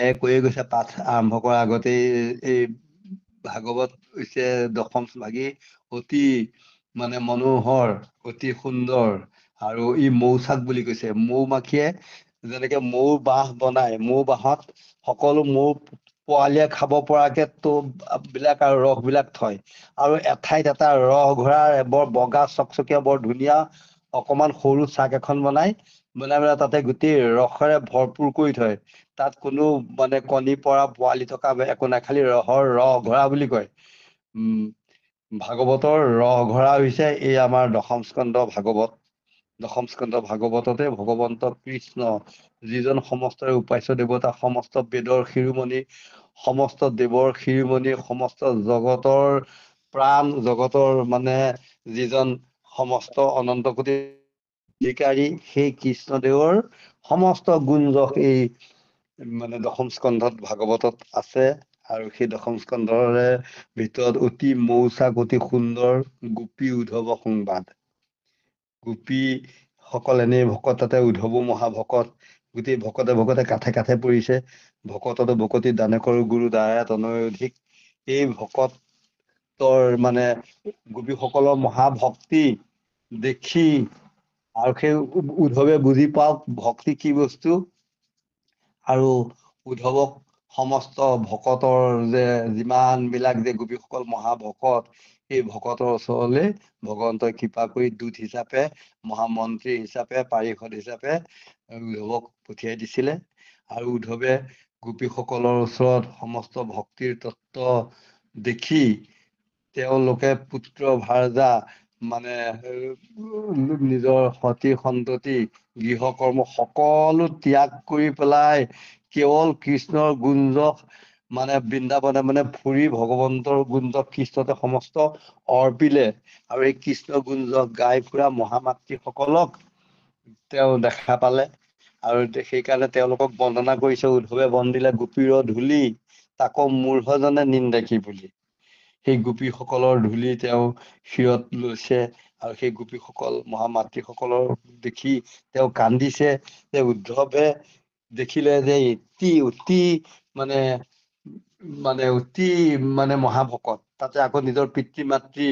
কৈয়ে গৈছে পাঠ আৰম্ভ কৰাৰ আগতে এই ভাগৱত হৈছে দশম ভাগী অতি মানে মনোহৰ, অতি সুন্দৰ, আৰু ই মৌচাক বুলি কৈছে। মৌ মাখিয়ে যেনেকে মৌ বাঁহ বনায়, মৌ বাঁহত সকলো মৌ পোৱালীয়ে খাব পৰাকে বিলাক আৰু ৰস বিলাক থয়, আৰু এঠাইত এটা ৰস ঘোৰাৰ বৰ বগা চকচকীয়া বৰ ধুনীয়া অকমান সৰু চাক এখন বনাই পেলাই তাতে গোটেই ৰসেৰে ভৰপূৰ কৰি থয়। তাত কোনো মানে কণী পৰা পোৱালি থকা একো নাই, খালি ৰস ঘৰা বুলি কয়। ভাগৱতৰ ৰস ঘৰা হৈছে এই আমাৰ দশম স্কন্ধ ভাগৱত। দশম স্কন্ধ ভাগৱততে ভগৱন্ত কৃষ্ণ, যিজন সমস্তৰে উপাস্য দেৱতা, সমস্ত বেদৰ শিৰোমণি, সমস্ত দেৱৰ শিৰোমণি, সমস্ত জগতৰ প্ৰাণ, জগতৰ মানে যিজন সমস্ত অনন্ত কোটি অধিকাৰী, সেই কৃষ্ণদেৱৰ সমস্ত গুণযশ এই মানে দশম স্কন্ধত ভাগৱতত আছে। আৰু সেই দশম স্কন্ধৰে ভিতৰত অতি মৌচাক, অতি সুন্দৰ গোপী উদ্ধৱ সংবাদ। গোপী সকল এনেই ভকত, তাতে উদ্ধৱো মহাভকত, গোটেই ভকতে ভকতে কাঠে কাঠে পৰিছে। ভকততো ভকতি দানেকৰ গুৰু দ্বাৰা তনয় অধিক। এই ভকতৰ মানে গোপীসকলৰ মহাভক্তি দেখি, আৰু সেই উদ্ধৱে বুজি পাওক ভক্তি কি বস্তু, আৰু উদ্ধৱক সমস্ত ভকতৰ যে যিমান বিলাক যে গোপীসকল মহাভকত, সেই ভকতৰ ওচৰলৈ ভগৱন্তই কৃপা কৰি দূত হিচাপে, মহামন্ত্ৰী হিচাপে, পাৰিষদ হিচাপে উদ্ধৱক পঠিয়াই দিছিলে। আৰু উদ্ধৱে গোপীসকলৰ ওচৰত সমস্ত ভক্তিৰ তত্ত্ব দেখি তেওঁলোকে পুত্ৰ ভাৰ্যা মানে নিজৰ সতি সন্ততি গৃহ কৰ্ম সকলো ত্যাগ কৰি পেলাই কেৱল কৃষ্ণৰ গুঞ্জক মানে বৃন্দাবনে মানে ফুৰি ভগৱন্তৰ গুঞ্জক কৃষ্ণতে সমস্ত অৰ্পিলে। আৰু এই কৃষ্ণ গুঞ্জক গাই ফুৰা মহামাতৃসকলক তেওঁ দেখা পালে, আৰু সেইকাৰণে তেওঁলোকক বন্দনা কৰিছে। উদ্ধৱে বন্দিলে গোপীৰ ধূলি, তাকো মূঢ়জনে নিন্দাকি বুলি। সেই গোপীসকলৰ ধূলি তেওঁ শিৰত লৈছে, আৰু সেই গোপীসকল মহামাতৃসকলৰ দেখি তেওঁ কান্দিছে। যে উদ্ধৱে দেখিলে যে অতি মানে অতি মানে মহাভকত, তাতে আকৌ নিজৰ পিতৃ মাতৃ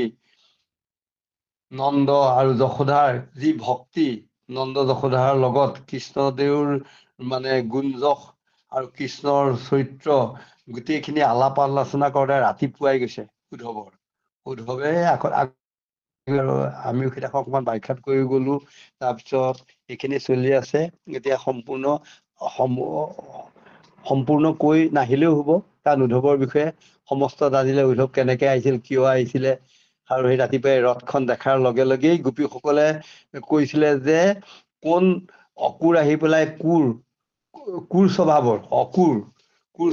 নন্দ আৰু যশোদাৰ যি ভক্তি, নন্দ যশোদাৰ লগত কৃষ্ণদেৱৰ মানে গুঞ্জক আৰু কৃষ্ণৰ চৰিত্ৰ গোটেইখিনি আলাপ আলোচনা কৰোতে ৰাতিপুৱাই গৈছে উদ্ধৱে আমিও সেইডোখৰ অকমান ব্যাখ্যাত কৰি গলো। তাৰপিছত এইখিনি চলি আছে। এতিয়া সম্পূৰ্ণ কৈ নাহিলেও হব, কাৰণ উদ্ধৱৰ বিষয়ে সমস্ত জানিলে। উদ্ধৱ কেনেকে আহিছিল, কিয় আহিছিলে, আৰু সেই ৰাতিপুৱাই ৰথখন দেখাৰ লগে লগেই গোপীসকলে কৈছিলে যে কোন অকুৰ আহি পেলাই কোৰ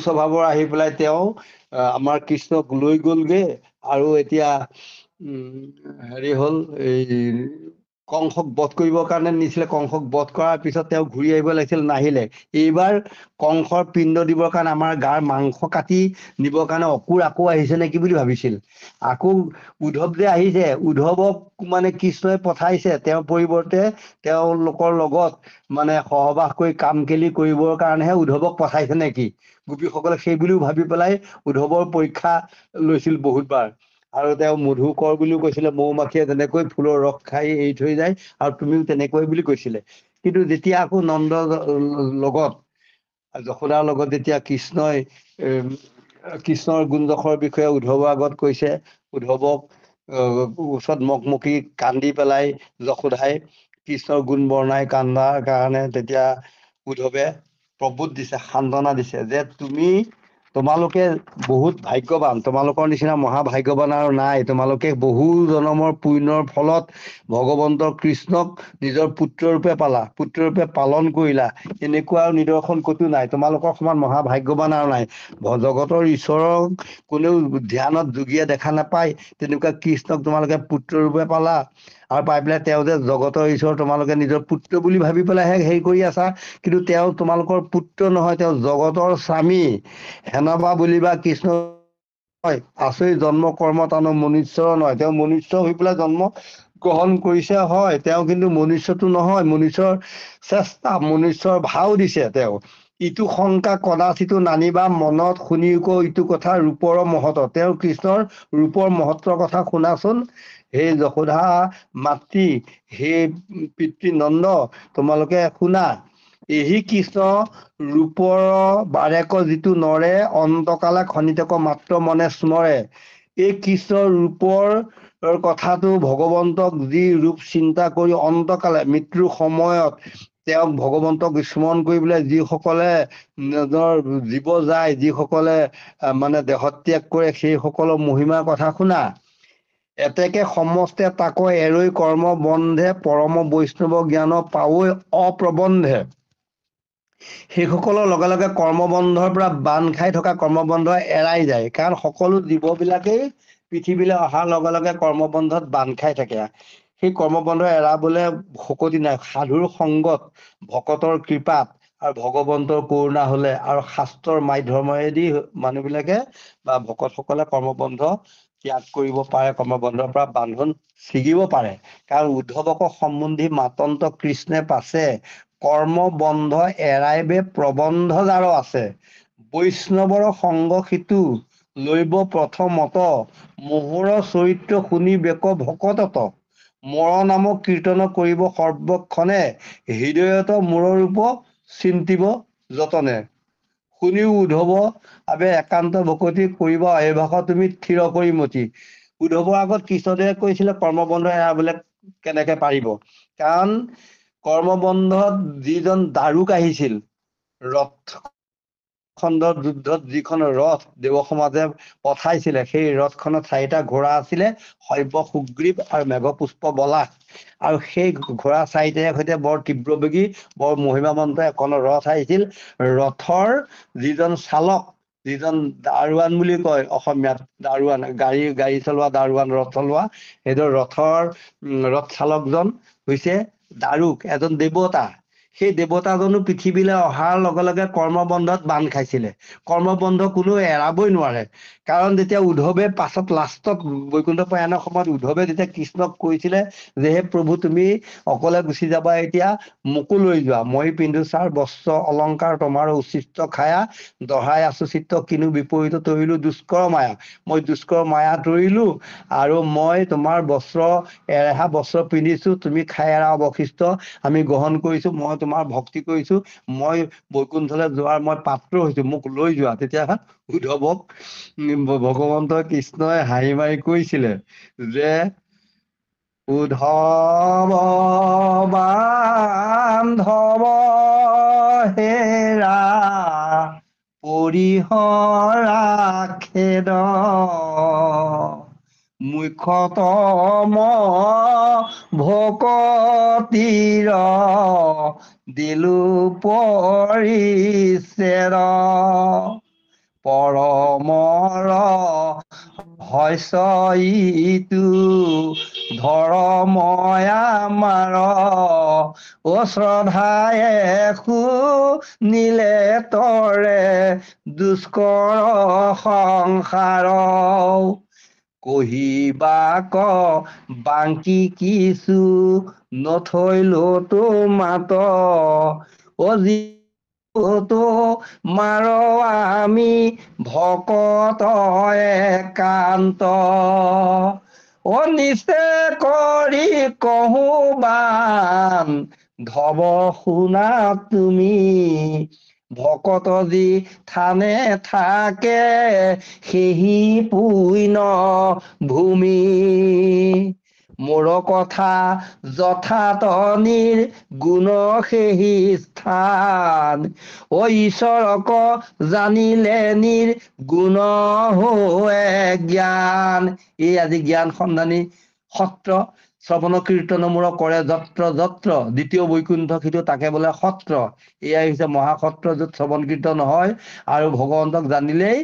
স্বভাৱৰ আহি পেলাই তেওঁ আমাৰ কৃষ্ণক লৈ গলগে। আৰু এতিয়া হেৰি হল, এই কংসক বধ কৰিবৰ কাৰণে নিছিলে। কংসক বধ কৰাৰ পিছত তেওঁ ঘূৰি আহিব লাগিছিল, নাহিলে। এইবাৰ কংসৰ পিণ্ড দিবৰ কাৰণে, আমাৰ গাৰ মাংস কাটি নিবৰ কাৰণে অকুৰ আকৌ আহিছে নেকি বুলি ভাবিছিল। আকৌ উদ্ধৱ যে আহিছে, উদ্ধৱক মানে কৃষ্ণই পঠাইছে, তেওঁৰ পৰিৱৰ্তে তেওঁলোকৰ লগত মানে সহবাস কৰি কাম কেলি কৰিবৰ কাৰণেহে উদ্ধৱক পঠাইছে নেকি। গোপীসকলে সেই বুলিও ভাবি পেলাই উদ্ধৱৰ পৰীক্ষা লৈছিল বহুতবাৰ। আৰু তেওঁ মধুকৰ বুলিও কৈছিলে, মৌ মাখিয়ে যেনেকৈ ফুলৰ ৰস খাই এৰি থৈ যায়, আৰু তুমিও তেনেকৈ বুলি কৈছিলে। কিন্তু যেতিয়া আকৌ নন্দ লগত যশোদাৰ লগত যেতিয়া কৃষ্ণই কৃষ্ণৰ গুণদশৰ বিষয়ে উদ্ধৱৰ আগত কৈছে, উদ্ধৱক ওচৰত মকমকি কান্দি পেলাই যশোদাই কৃষ্ণৰ গুণ বৰ্ণাই কান্দাৰ কাৰণে তেতিয়া উদ্ধৱে প্ৰবোধ দিছে, সান্তনা দিছে যে তোমালোকে বহুত ভাগ্যৱান, তোমালোকৰ নিচিনা মহাভাগ্যৱান আৰু নাই। তোমালোকে বহু জনমৰ পুণ্যৰ ফলত ভগৱন্তৰ কৃষ্ণক নিজৰ পুত্ৰৰূপে পালা, পুত্ৰৰূপে পালন কৰিলা। এনেকুৱা নিদৰ্শন ক'তো নাই। তোমালোকৰ সমান মহাভাগ্যৱান আৰু নাই। জগতৰ ঈশ্বৰক কোনেও ধ্যানত যোগীয়ে দেখা নাপায়, তেনেকুৱা কৃষ্ণক তোমালোকে পুত্ৰৰূপে পালা। আৰু পাই পেলাই তেওঁ যে জগতৰ ঈশ্বৰ, তোমালোকে নিজৰ পুত্ৰ বুলি ভাবি পেলাইহে হেৰি কৰি আছা। কিন্তু তেওঁ তোমালোকৰ পুত্ৰ নহয়, তেওঁ জগতৰ স্বামী। হেনবা বুলিবা কৃষ্ণ হয়, আচৰিত জন্ম কৰ্ম তানো মনুষ্যৰ নহয়। তেওঁ মনুষ্য হৈ পেলাই জন্ম গ্ৰহণ কৰিছে, হয়। তেওঁ কিন্তু মনুষ্যটো নহয়, মনুষ্যৰ চেষ্টা, মনুষ্যৰ ভাও দিছে তেওঁ। ইটো শংকা কদাচিতো নানিবা মনত শুনিক ইটো কথা ৰূপৰ মহত। তেওঁ কৃষ্ণৰ ৰূপৰ মহত্বৰ কথা শুনাচোন হে যশোধা মাতৃ, হে পিতৃ নন্দ, তোমালোকে শুনা। এহি কৃষ্ণ ৰূপৰ বাৰেক যিটো নৰে, অন্তকালে খনিতক মাত্ৰ মনে স্মৰে। এই কৃষ্ণৰ ৰূপৰ কথাটো ভগৱন্তক যি ৰূপ চিন্তা কৰি অন্তকালে মৃত্যুৰ সময়ত তেওঁক ভগৱন্তক স্মৰণ কৰি পেলাই যিসকলে নিজৰ জীৱ যায়, যিসকলে মানে দেহত্যাগ কৰে, সেই সকলৰ মহিমাৰ কথা শুনা। এতেকে সমস্তে তাকো এৰৈ কৰ্ম বন্ধে, পৰম বৈষ্ণৱ জ্ঞান পাৱৈ অপ্ৰবন্ধে। সেইসকলৰ লগে লগে কৰ্মবন্ধৰ পৰা বান্ধ খাই থকা কৰ্মবন্ধ এৰাই যায়। কাৰণ সকলো জীৱবিলাকেই পৃথিৱীলৈ অহাৰ লগে লগে কৰ্মবন্ধত বান্ধ খাই থাকে। সেই কৰ্মবন্ধ এৰাবলৈ শকতি নাই। সাধুৰ সংগত, ভকতৰ কৃপাত আৰু ভগৱন্তৰ কৰোণা হলে আৰু শাস্ত্ৰৰ মাধ্যমেদি মানুহবিলাকে বা ভকতসকলে কৰ্মবন্ধ ত্যাগ কৰিব পাৰে, কৰ্মবন্ধৰ পৰা বান্ধোন ছিগিব পাৰে। কাৰণ উদ্ধৱক সম্বন্ধী মাতন্ত কৃষ্ণে পাছে, কৰ্ম বন্ধ এৰাইবে প্ৰবন্ধ যাৰ আছে। বৈষ্ণৱৰ সংগ সিটো লৈব প্ৰথমত, মোহৰ চৰিত্ৰ শুনি বেক ভকতত। মৰ নাম কীৰ্তন কৰিব সৰ্বক্ষণে, হৃদয়ত মোৰ ৰূপ চিন্তিব যতনে। শুনিও উদ্ধৱ আবে একান্ত ভকতি, কৰিব অভ্যাস তুমি থিৰ কৰি মতি। উদ্ধৱৰ আগত কৃষ্ণদেৱে কৈছিলে কৰ্মবন্ধ এৰাবলৈ কেনেকে পাৰিব। কাৰণ কৰ্মবন্ধত যিজন দাৰুক আহিছিল, ৰথ খণ্ডৰ যুদ্ধত যিখন ৰথ দেৱ সমাজে পঠাইছিলে, সেই ৰথখনত 4টা ঘোঁৰা আছিলে, শৈব্য, সুগ্ৰীৱ আৰু মেঘপুষ্প বলাহ। আৰু সেই ঘোঁৰা 4টাৰ সৈতে বৰ তীব্ৰবেগী, বৰ মহিমামন্ত এখন ৰথ আহিছিল। ৰথৰ যিজন চালক, যিজন দাৰোৱান বুলি কয় অসমীয়াত, দাৰোৱান, গাড়ী চলোৱা দাৰোৱান, ৰথ চলোৱা, সেইটো ৰথ চালকজন হৈছে দাৰুক, এজন দেৱতা। সেই দেৱতাজনো পৃথিৱীলৈ অহাৰ লগে লগে কৰ্মবন্ধত বান্ধ খাইছিলে। কৰ্মবন্ধ কোনো এৰাবই নোৱাৰে। কাৰণ যেতিয়া উদ্ধৱে পাছত লাষ্টত বৈকুণ্ঠ প্ৰয়াণৰ সময়ত উদ্ধৱে যেতিয়া কৃষ্ণক কৈছিলে যে হে প্ৰভু, তুমি অকলে গুচি যাবা এতিয়া, মোকো লৈ যোৱা, মই পিন্ধো চাৰ বস্ত্ৰ অলংকাৰ, তোমাৰ উচিত খায়া, দহাই আছো চিত্ত কিনো বিপৰীত তৰিলো দুষ্কৰ মায়া। মই দুষ্কৰ মায়া তৰিলো আৰু মই তোমাৰ বস্ত্ৰ এৰেহা বস্ত্ৰ পিন্ধিছো, তুমি খাই এৰা অৱশিষ্ট আমি গ্ৰহণ কৰিছো, মই তোমাৰ ভক্তি কৰিছো, মই বৈকুণ্ঠলৈ যোৱাৰ মই পাত্ৰ হৈছো, মোক লৈ যোৱা। তেতিয়া উদ্ধৱক ভগৱন্ত কৃষ্ণই হাঁহি মাৰি কৈছিলে যে উদ্ধৱ বান্ধৱ হেৰা, পৰিহৰা খেদ, মুখ্যতম ভকতিৰ দিলো পৰিছেদ। পৰমৰ হৈছে ইটো ধৰ্ময় আমাৰ, অ শ্ৰদ্ধায়ে শুনিলে তৰে দুষ্কৰ সংসাৰ। কহিবাক বাংকি কিছু নথৈলো তো মাত, অ তো মাৰ আমি ভকত একান্ত। অ নিশ্চয় কৰি কহো বান্ধৱ শুনা তুমি, ভকত যি থানে থাকে সেহি পুণ্য ভূমি। মোৰ কথা যথাত নিৰ্গুণ সেহি স্থান, অ ঈশ্বৰক জানিলে নিৰ্গুণ হোৱে জ্ঞান। এই আজি জ্ঞান সন্ধানী সত্ৰ, শ্ৰৱণ কীৰ্তন মূৰ কৰে যত্ৰ যত্ৰ, দ্বিতীয় বৈকুণ্ঠ সিটো তাকে বোলে সত্ৰ। এয়াই হৈছে মহাসত্ৰ, য'ত শ্ৰৱণ কীৰ্তন হয় আৰু ভগৱন্তক জানিলেই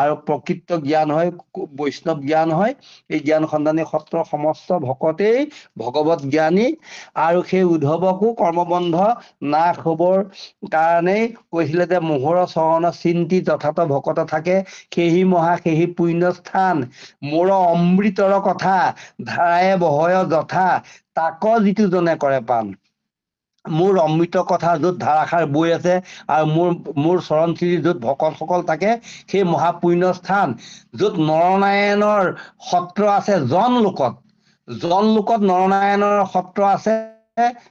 আৰু প্ৰকৃত জ্ঞান হয়, বৈষ্ণৱ জ্ঞান হয়। এই জ্ঞান সন্ধানী সত্ৰৰ সমস্ত ভকতেই ভগৱত জ্ঞানী। আৰু সেই উদ্ধৱকো কৰ্মবন্ধ নাশ হবৰ কাৰণেই কৈছিলে যে মোহৰ চৰণ চিন্তি যথাৰ্থ ভকত থাকে, সেহি মহা সেহি পুণ্য স্থান। মোৰ অমৃতৰ কথা ধাৰাই বহয় যথা, তাক যিটো জনে কৰে পান। মোৰ অমৃত কথা য'ত ধাৰাসাৰ বৈ আছে আৰু মোৰ চৰণ চিৰি য'ত ভকতসকল থাকে সেই মহাপুণ্য স্থান য'ত নৰনাৰায়ণৰ সত্ৰ আছে জন লোকত নৰনাৰায়ণৰ সত্ৰ আছে,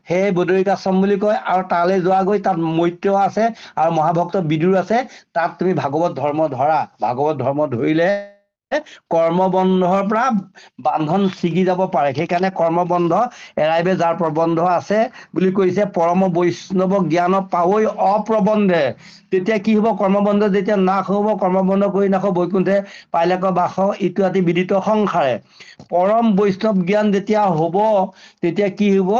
সেই বদৰিত আশ্ৰম বুলি কয়। আৰু তালৈ যোৱা গৈ তাত মৈত্য আছে আৰু মহাভক্ত বিদুৰ আছে। তাত তুমি ভাগৱত ধৰ্ম ধৰা, ভাগৱত ধৰ্ম ধৰিলে কৰ্মবন্ধৰ পৰা বান্ধন ছিগি যাব পাৰে। সেইকাৰণে কৰ্মবন্ধ এৰাইবে যাৰ প্ৰবন্ধ আছে বুলি কৈছে, পৰম বৈষ্ণৱ জ্ঞান পাৱৈ অপ্ৰবন্ধে। তেতিয়া কি হ'ব? কৰ্মবন্ধ যেতিয়া নাশ হ'ব, কৰ্মবন্ধ কৰি নাশ বৈকুণ্ঠে পাইলাক বাস, ইটো আতি বিদিত সংসাৰে। পৰম বৈষ্ণৱ জ্ঞান যেতিয়া হ'ব, তেতিয়া কি হ'ব?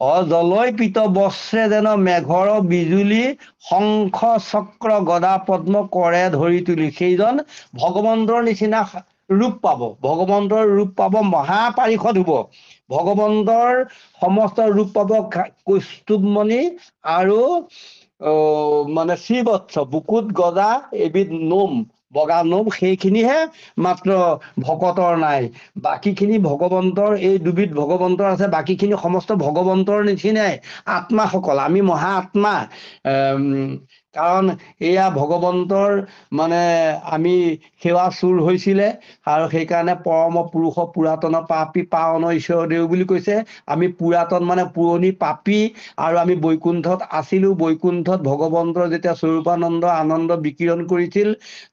অজলৈপিত বস্ত্ৰে যেন মেঘৰ বিজুলী, শংখ চক্ৰ গদা পদ্ম কৰে ধৰি তুলি। সেইজন ভগৱন্তৰ নিচিনা ৰূপ পাব, ভগৱন্তৰ ৰূপ পাব, মহাপাৰিষদ হ'ব। ভগৱন্তৰ সমস্ত ৰূপ পাব, কৌস্তুভমণি আৰু মানে শ্ৰীবৎস, বুকুত গজা এবিধ নোম, বগা নোম, সেইখিনিহে মাত্ৰ ভকতৰ নাই। বাকীখিনি ভগৱন্তৰ, এই দুবিধ ভগৱন্তৰ আছে, বাকীখিনি সমস্ত ভগৱন্তৰ নিচিনাই আত্মাসকল। আমি মহা আত্মা। কাৰণ এয়া ভগৱন্তৰ মানে আমি সেৱা চুৰ হৈছিলে, আৰু সেইকাৰণে পৰম পুৰুষ পুৰাতন পাপী পাৱন ঈশ্বৰ দেও বুলি কৈছে। আমি পুৰাতন মানে পুৰণি পাপী, আৰু আমি বৈকুণ্ঠত আছিলোঁ। বৈকুণ্ঠত ভগৱন্তৰ যেতিয়া স্বৰূপানন্দ আনন্দ বিকিৰণ কৰিছিল,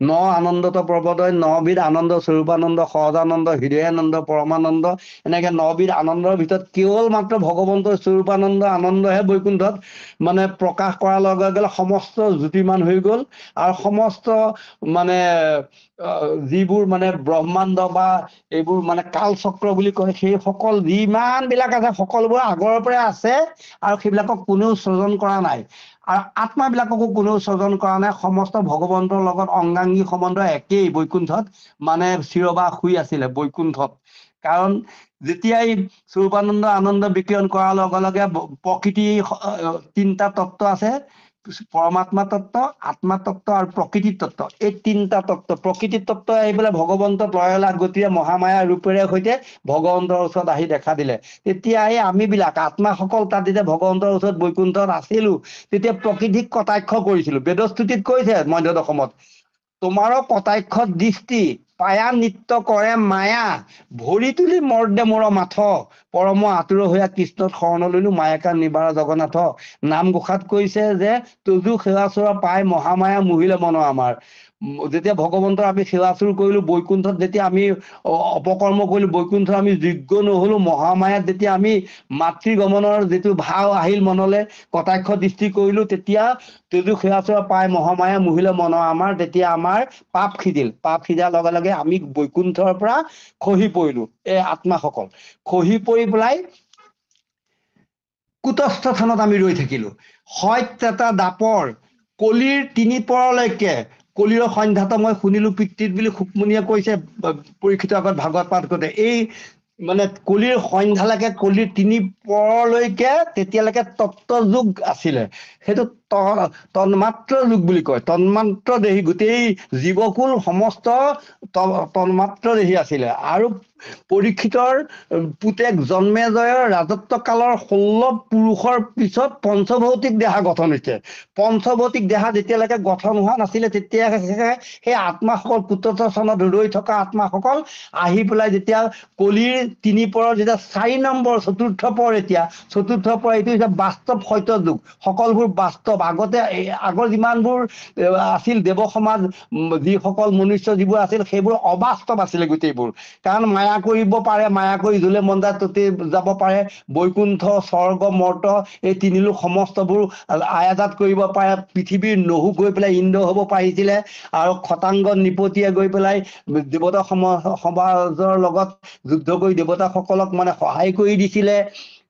ন আনন্দত প্ৰবদয়, নবিধ আনন্দ, স্বৰূপানন্দ, সহজানন্দ, হৃদয়ানন্দ, পৰমানন্দ, এনেকে নবিধ আনন্দৰ ভিতৰত কেৱল মাত্ৰ ভগৱন্তৰ স্বৰূপানন্দ আনন্দহে বৈকুণ্ঠত মানে প্ৰকাশ কৰাৰ লগে লগে সমস্ত জ্যোতিৰ্মান হৈ গ'ল। আৰু সমস্ত মানে যিবোৰ মানে ব্ৰহ্মাণ্ড বা এইবোৰ মানে কালচক্ৰ বুলি কয়, সেই সকল যিমান বিলাক আছে সকলোবোৰ আগৰ পৰাই আছে, আৰু সেইবিলাকক কোনেও স্ৰজন কৰা নাই। আৰু আত্মাবিলাককো কোনেও স্ৰজন কৰা নাই। সমস্ত ভগৱন্তৰ লগত অংগাংগী সম্বন্ধ একেই বৈকুণ্ঠত, মানে চিৰবাস শুই আছিলে বৈকুণ্ঠত। কাৰণ যেতিয়াই স্বৰূপানন্দ আনন্দ বিকিৰণ কৰাৰ লগে লগে প্ৰকৃতি তিনিটা তত্ত্ব আছে, পৰমাত্মা তত্ত্ব, আত্মা তত্ত্ব আৰু প্ৰকৃতি তত্ত্ব। এই তিনিটা তত্ত্ব, প্ৰকৃতি তত্ত্ব আহি পেলাই ভগৱন্তক লয়লাস গতিৰে মহামায়া ৰূপেৰে সৈতে ভগৱন্তৰ ওচৰত আহি দেখা দিলে। তেতিয়া এই আমিবিলাক আত্মাসকল তাত যেতিয়া ভগৱন্তৰ ওচৰত বৈকুণ্ঠত আছিলো, তেতিয়া প্ৰকৃতিক কটাক্ষ কৰিছিলো। বেদস্তুতিত কৈছে মধ্য দশমত, তোমাৰো কটাক্ষ দৃষ্টি পায়া নৃত্য কৰে মায়া, ভৰি তুলি মৰ্দে মোৰ মাথ, পৰম আতুৰ হৈয়া কৃষ্ণত শৰণ ললো, মায়াকা নিবাৰ জগন্নাথ। নামঘোষাত কৈছে যে তজু সেৱা চোৱা পাই মহামায়া মোহিলে মন আমাৰ। যেতিয়া ভগৱন্তৰ আমি সেৱা চুৰ কৰিলো, বৈকুণ্ঠত যেতিয়া আমি অপকৰ্ম কৰিলো, বৈকুণ্ঠত আমি যোগ্য নহলো, মহামায়াত যেতিয়া আমি মাতৃগমনৰ যিটো ভাৱ আহিল মনলৈ, কটাক্ষ দৃষ্টি কৰিলো, তেতিয়া তজু সেৱা চোৱা পাই মহামায়া মোহিলে মন আমাৰ। তেতিয়া আমাৰ পাপ সিজিল। পাপ সিজাৰ লগে লগে আমি বৈকুণ্ঠৰ পৰা খহি পৰিলো। এই আত্মাসকল খহি পৰি পেলাই কুটস্থ থানত আমি ৰৈ থাকিলো। সত্য এটা দাপৰ কলিৰ তিনি পৰলৈকে, কলিৰ সন্ধ্যাত মই শুনিলো পিতৃত বুলি সুকমণিয়ে কৈছে পৰীক্ষিতৰ আগত ভাগৱত পাঠ কৰোঁতে। এই মানে কলিৰ সন্ধ্যালৈকে, কলিৰ তিনি পৰলৈকে তেতিয়ালৈকে তত্ত্ব যুগ আছিলে। সেইটো তন্মাত্ৰ যুগ বুলি কয়। তন্মাত্ৰ দেহি, গোটেই জীৱকুল সমস্ত তন্মাত্ৰ দেহি আছিলে। আৰু পৰীক্ষিতৰ পুতেক জন্মেজয়ৰ ৰাজত্ব কালৰ 16 পুৰুষৰ পিছত পঞ্চভৌতিক দেহা গঠন হৈছে। পঞ্চভৌতিক দেহা যেতিয়ালৈকে গঠন হোৱা নাছিলে, তেতিয়া সেই আত্মাসকল কুটস্থ স্থানত ৰৈ থকা আত্মাসকল আহি পেলাই যেতিয়া কলিৰ তিনি পৰৰ যেতিয়া 4 নম্বৰ চতুৰ্থ পৰ, এতিয়া চতুৰ্থ পৰ, এইটো হৈছে বাস্তৱ সত্য যুগ। সকলোবোৰ বাস্তৱ। আগৰ যিমানবোৰ আছিল দেৱ সমাজ, যিসকল মনুষ্য যিবোৰ আছিল, সেইবোৰ অবাস্তৱ আছিলে গোটেইবোৰ। কাৰণ মায়া কৰিব পাৰে, মায়া কৰি যোলে মন যায় ততে যাব পাৰে। বৈকুণ্ঠ, স্বৰ্গ, মৰ্ত, এই তিনিলোক সমস্তবোৰ আয়াজাত কৰিব পাৰে। পৃথিৱীৰ নহু গৈ পেলাই ইন্দ্ৰ হ'ব পাৰিছিলে, আৰু খটাংগ নিপতিয়ে গৈ পেলাই দেৱতা সমাজৰ লগত যুদ্ধ কৰি দেৱতাসকলক মানে সহায় কৰি দিছিলে।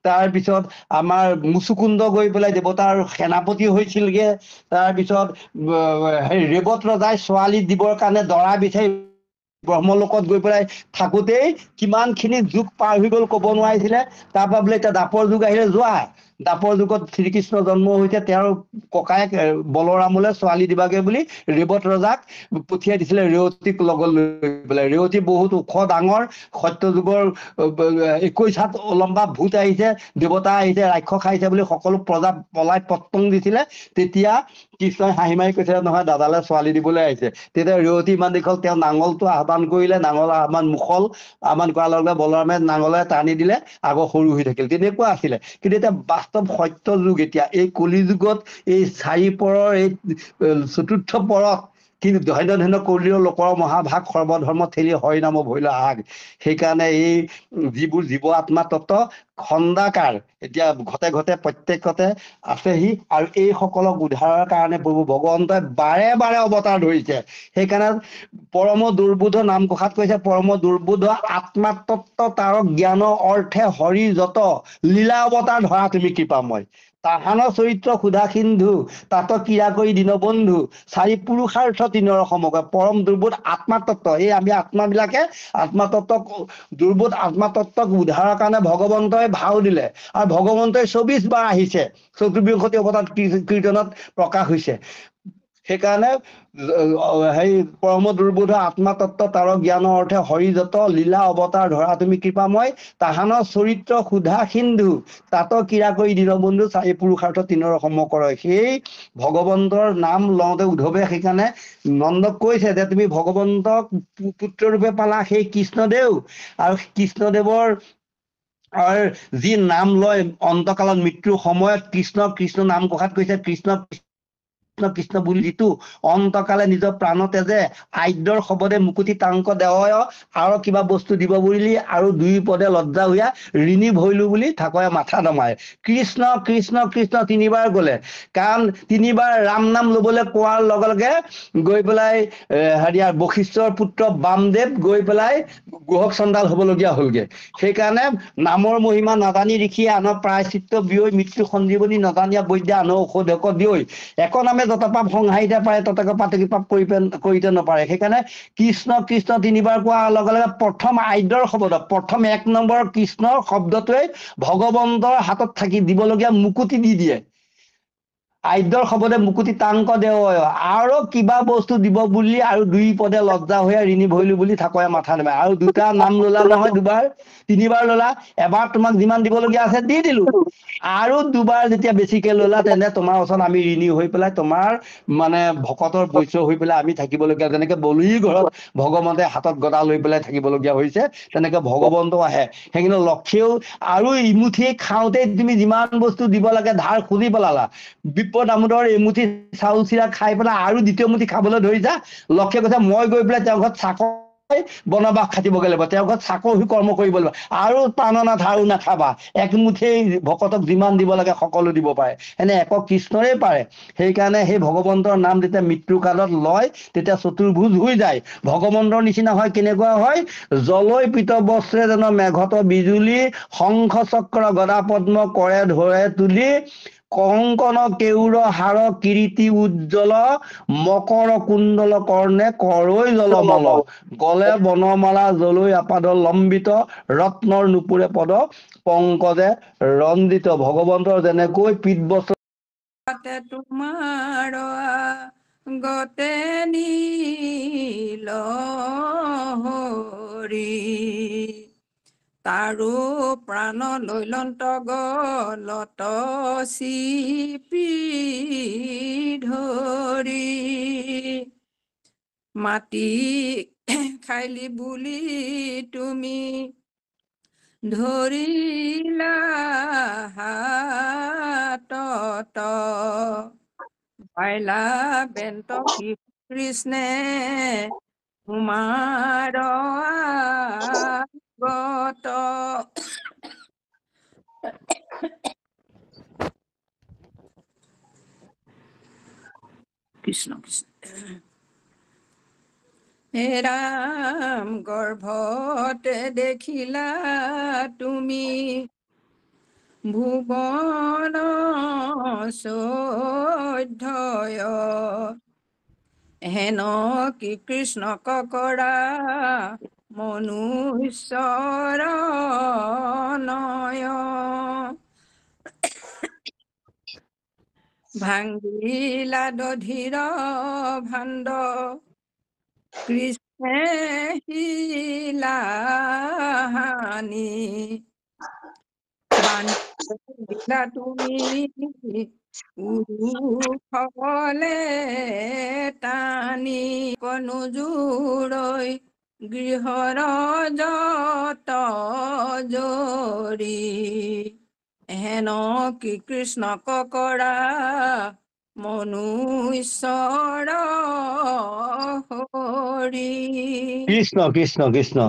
তাৰপিছত আমাৰ মুচুকুন্দ গৈ পেলাই দেৱতাৰ সেনাপতি হৈছিলগে। তাৰপিছত ৰেৱত ৰজাই ছোৱালী দিবৰ কাৰণে দৰা বিচাৰি ব্ৰহ্মলোকত গৈ পেলাই থাকোতেই কিমানখিনি যুগ পাৰ হৈ গ'ল ক'ব নোৱাৰিছিলে। তাৰ পৰা বোলে এতিয়া দাপৰ যুগ আহিলে যোৱা, দ্বাপৰ যুগত শ্ৰীকৃষ্ণ জন্ম হৈছে, তেওঁৰ ককায়েক বলৰামলৈ ছোৱালী দিবাগে বুলি ৰেৱত ৰজাক পঠিয়াই দিছিলে ৰেৱতীক লগত লৈ পেলাই। ৰেৱতী বহুত ওখ ডাঙৰ, সত্য যুগৰ 21 হাত লম্বা ভূত আহিছে, দেৱতা আহিছে, ৰাক্ষস আহিছে বুলি সকলো প্ৰজা পলাই পত্তং দিছিলে। তেতিয়া কৃষ্ণই হাঁহি মাৰি কৈছিলে, নহয় দাদালে ছোৱালী দিবলৈ আহিছে। তেতিয়া ৰেৱতী ইমান দীঘল, তেওঁ নাঙলটো আহ্বান কৰিলে, নাঙল আহ্বান মুখল আহ্বান কৰাৰ লগে লগে বলৰামে নাঙলে টানি দিলে, আগৰ সৰু হৈ থাকিল। তেনেকুৱা আছিলে। কিন্তু এতিয়া বাস্তৱ সত্য যুগ, এতিয়া এই কলি যুগত এই 4 পৰৰ এই চতুৰ্থ পৰত কিন্তু ধন্য ধন্য কলিৰ লোকৰ মহাভাগ সৰ্বধৰ্ম ঠেলি হৰি নাম ভৈল আগ। সেইকাৰণে এই যিবোৰ জীৱ আত্মা তত্ত্ব খণ্ডাকাৰ এতিয়া ঘতে ঘতে প্ৰত্যেকতে আছেহি, আৰু এই সকলক উদ্ধাৰৰ কাৰণে প্ৰভু ভগৱন্তই বাৰে বাৰে অৱতাৰ ধৰিছে। সেইকাৰণে পৰম দুৰ্বোধ নামঘোষাত কৈছে, পৰম দুৰ্বোধ আত্মাতত্ব তাৰ জ্ঞানৰ অৰ্থে হৰি যত লীলা অৱতাৰ ধৰা তুমি কৃপাময়। তাহানৰ চৰিত্ৰ সুধা সিন্ধু তাত ক্ৰিয়া কৰি দীনবন্ধু 4 পুৰুষাৰ্থ 3 সমগ্ৰ। পৰম দুৰ্বোধ আত্মাতত্ব, এই আমি আত্মাবিলাকে আত্মাতত্বক দুৰ্বোধ আত্মাতত্বক উদ্ধাৰৰ কাৰণে ভগৱন্তই ভাও দিলে, আৰু ভগৱন্তই 24 বাৰ আহিছে, 24 অৱতাৰ কীৰ্তনত প্ৰকাশ হৈছে। সেইকাৰণে সেই পৰম দুৰ্বোধ আত্মাতত্ব তাৰ জ্ঞানৰ অৰ্থে হৰি যত লীলা অৱতাৰ ধৰা তুমি কৃপাময়। তাহানৰ চৰিত্ৰ সুধা সিন্ধু তাত ক্ৰিয়া কৰি দীনবন্ধু 4 পুৰুষাৰ্থ 3 সমকৰ। সেই ভগৱন্তৰ নাম লওঁতে উদ্ধৱে সেইকাৰণে নন্দক কৈছে যে তুমি ভগৱন্তক পুত্ৰ ৰূপে পালা, সেই কৃষ্ণদেৱ, আৰু কৃষ্ণদেৱৰ যি নাম লয় অন্তকালত মৃত্যুৰ সময়ত কৃষ্ণ কৃষ্ণ নাম ঘোষাত কৈছে, কৃষ্ণ কৃষ্ণ কৃষ্ণ বুলি যিটো অন্তকালে নিজৰ প্ৰাণ তেজে আদ্যৰ শবদে মুকুতি টাংক দেৱয় আৰু কিবা বস্তু দিব বুলি, আৰু 2 পদে লজ্জা হৈয়া ঋণী ভৈলো বুলি ঠাকুৰে মাথা নমায়। কৃষ্ণ কৃষ্ণ কৃষ্ণ 3 বাৰ গলে, কাৰণ 3 বাৰ ৰাম নাম লবলৈ কোৱাৰ লগে লগে গৈ পেলাই হেৰিয়াৰ বশিষ্ঠৰ পুত্ৰ বামদেৱ গৈ পেলাই গোহক চণ্ডাল হবলগীয়া হলগে। সেইকাৰণে নামৰ মহিমা নাজানি ঋষি আনৰ প্ৰায়চিত্ত বিয়ৈ মৃত্যু সঞ্জীৱনী নজানিয়া বৈদ্য আনৰ ঔষধ দিয়ৈ। এক নামে যত পাপ সংহাৰিতে পাৰে, ততকে পাতকি পাপ কৰিতে নপাৰে। সেইকাৰণে কৃষ্ণ কৃষ্ণ 3 বাৰ কোৱাৰ লগে লগে প্ৰথম আদ্যৰ শব্দ, প্ৰথম 1 নম্বৰ কৃষ্ণৰ শব্দটোৱে ভগৱন্তৰ হাতত থাকি দিবলগীয়া মুকুতি দি দিয়ে। আদ্যৰ শব্দে মুকুতি টাংক দেৱয়, আৰু কিবা বস্তু দিব বুলি, আৰু 2 পদে লজ্জা হৈ ঋণী ভৈলো বুলি ঠাকুৰে মাথা নামায়। আৰু 2টা নাম ললা নহয়, 2 বাৰ 3 বাৰ ললা, এবাৰ তোমাক যিমান দিবলগীয়া আছে দি দিলো, আৰু 2 বাৰ যেতিয়া বেছিকে ললা, তেনে তোমাৰ ওচৰত আমি ঋণী হৈ পেলাই তোমাৰ মানে ভকতৰ বৈশ্য হৈ পেলাই আমি থাকিবলগীয়া, যেনেকে বলিৰ ঘৰত ভগৱন্তে হাতত গদা লৈ পেলাই থাকিবলগীয়া হৈছে, তেনেকে ভগৱন্ত আহে। সেইকাৰণে লক্ষীয়েও আৰু ইমুঠি খাওঁতে তুমি যিমান বস্তু দিব লাগে ধাৰ খুজি পেলালা, বিপদ আমোদৰ এমুঠি চাউল চিৰা খাই পেলাই আৰু 2য় মুঠি খাবলৈ ধৰিছা। লক্ষীয়ে কৈছে মই গৈ পেলাই তেওঁৰ ঘৰত চাকৰ বনবাস খাটিবগৈ লাগিব, তেওঁৰ ঘৰত চাকৰ হৈ কৰ্ম কৰিব লাগিব, আৰু টাননা ধাৰো নাখাবা, একমুঠেই ভকতক যিমান দিব লাগে সকলো দিব পাৰে, এনে একক কৃষ্ণৰে পাৰে। সেইকাৰণে সেই ভগৱন্তৰ নাম যেতিয়া মৃত্যু কালত লয়, তেতিয়া চতুৰ্ভুজ হৈ যায়। ভগৱন্তৰ নিচিনা হয়, কেনেকুৱা হয়, জলৈ পীত বস্ত্ৰে যেন মেঘত বিজুলী, শংখ চক্ৰ গদা পদ্ম কৰে ধৰে তুলি, কংকন কেউৰ হাৰ কিৰীতি উজ্জ্বল, মকৰ কুণ্ডল কৰ্ণে কৰৈ জলমল, গলে বনমালা জলৈ আপাদ লম্বিত, ৰত্নৰ নুপুৰে পদ পংকজে ৰঞ্জিত। ভগৱন্তৰ যেনেকৈ পীত বস্ত্ৰ তোমাৰ গতে নীল হৰি, তাৰো প্ৰাণ লৈলন্ত গলত চিপি ধৰি, মাটি খাইলি বুলি তুমি ধৰিলা হাতত, পাইলা বেন্ত কৃষ্ণে তোমাৰ আগত। কৃষ্ণ কৃষ্ণ। হে ৰাম গৰ্ভতে দেখিলা তুমি ভুৱন চৈধ্যয়, হেন কি কৃষ্ণক কৰা মনুষ্যৰ নয়, ভাঙ্গিলা দধিৰ ভাণ্ড কৃষ্ণে শিলা হানি বান্ধিলা তুমি উৰুষলে টানি কনুজুৰৈ গৃহৰ যত জৰি হেন কি কৃষ্ণক কৰা মনুষ্যৰ হৰি। কৃষ্ণ কৃষ্ণ কৃষ্ণ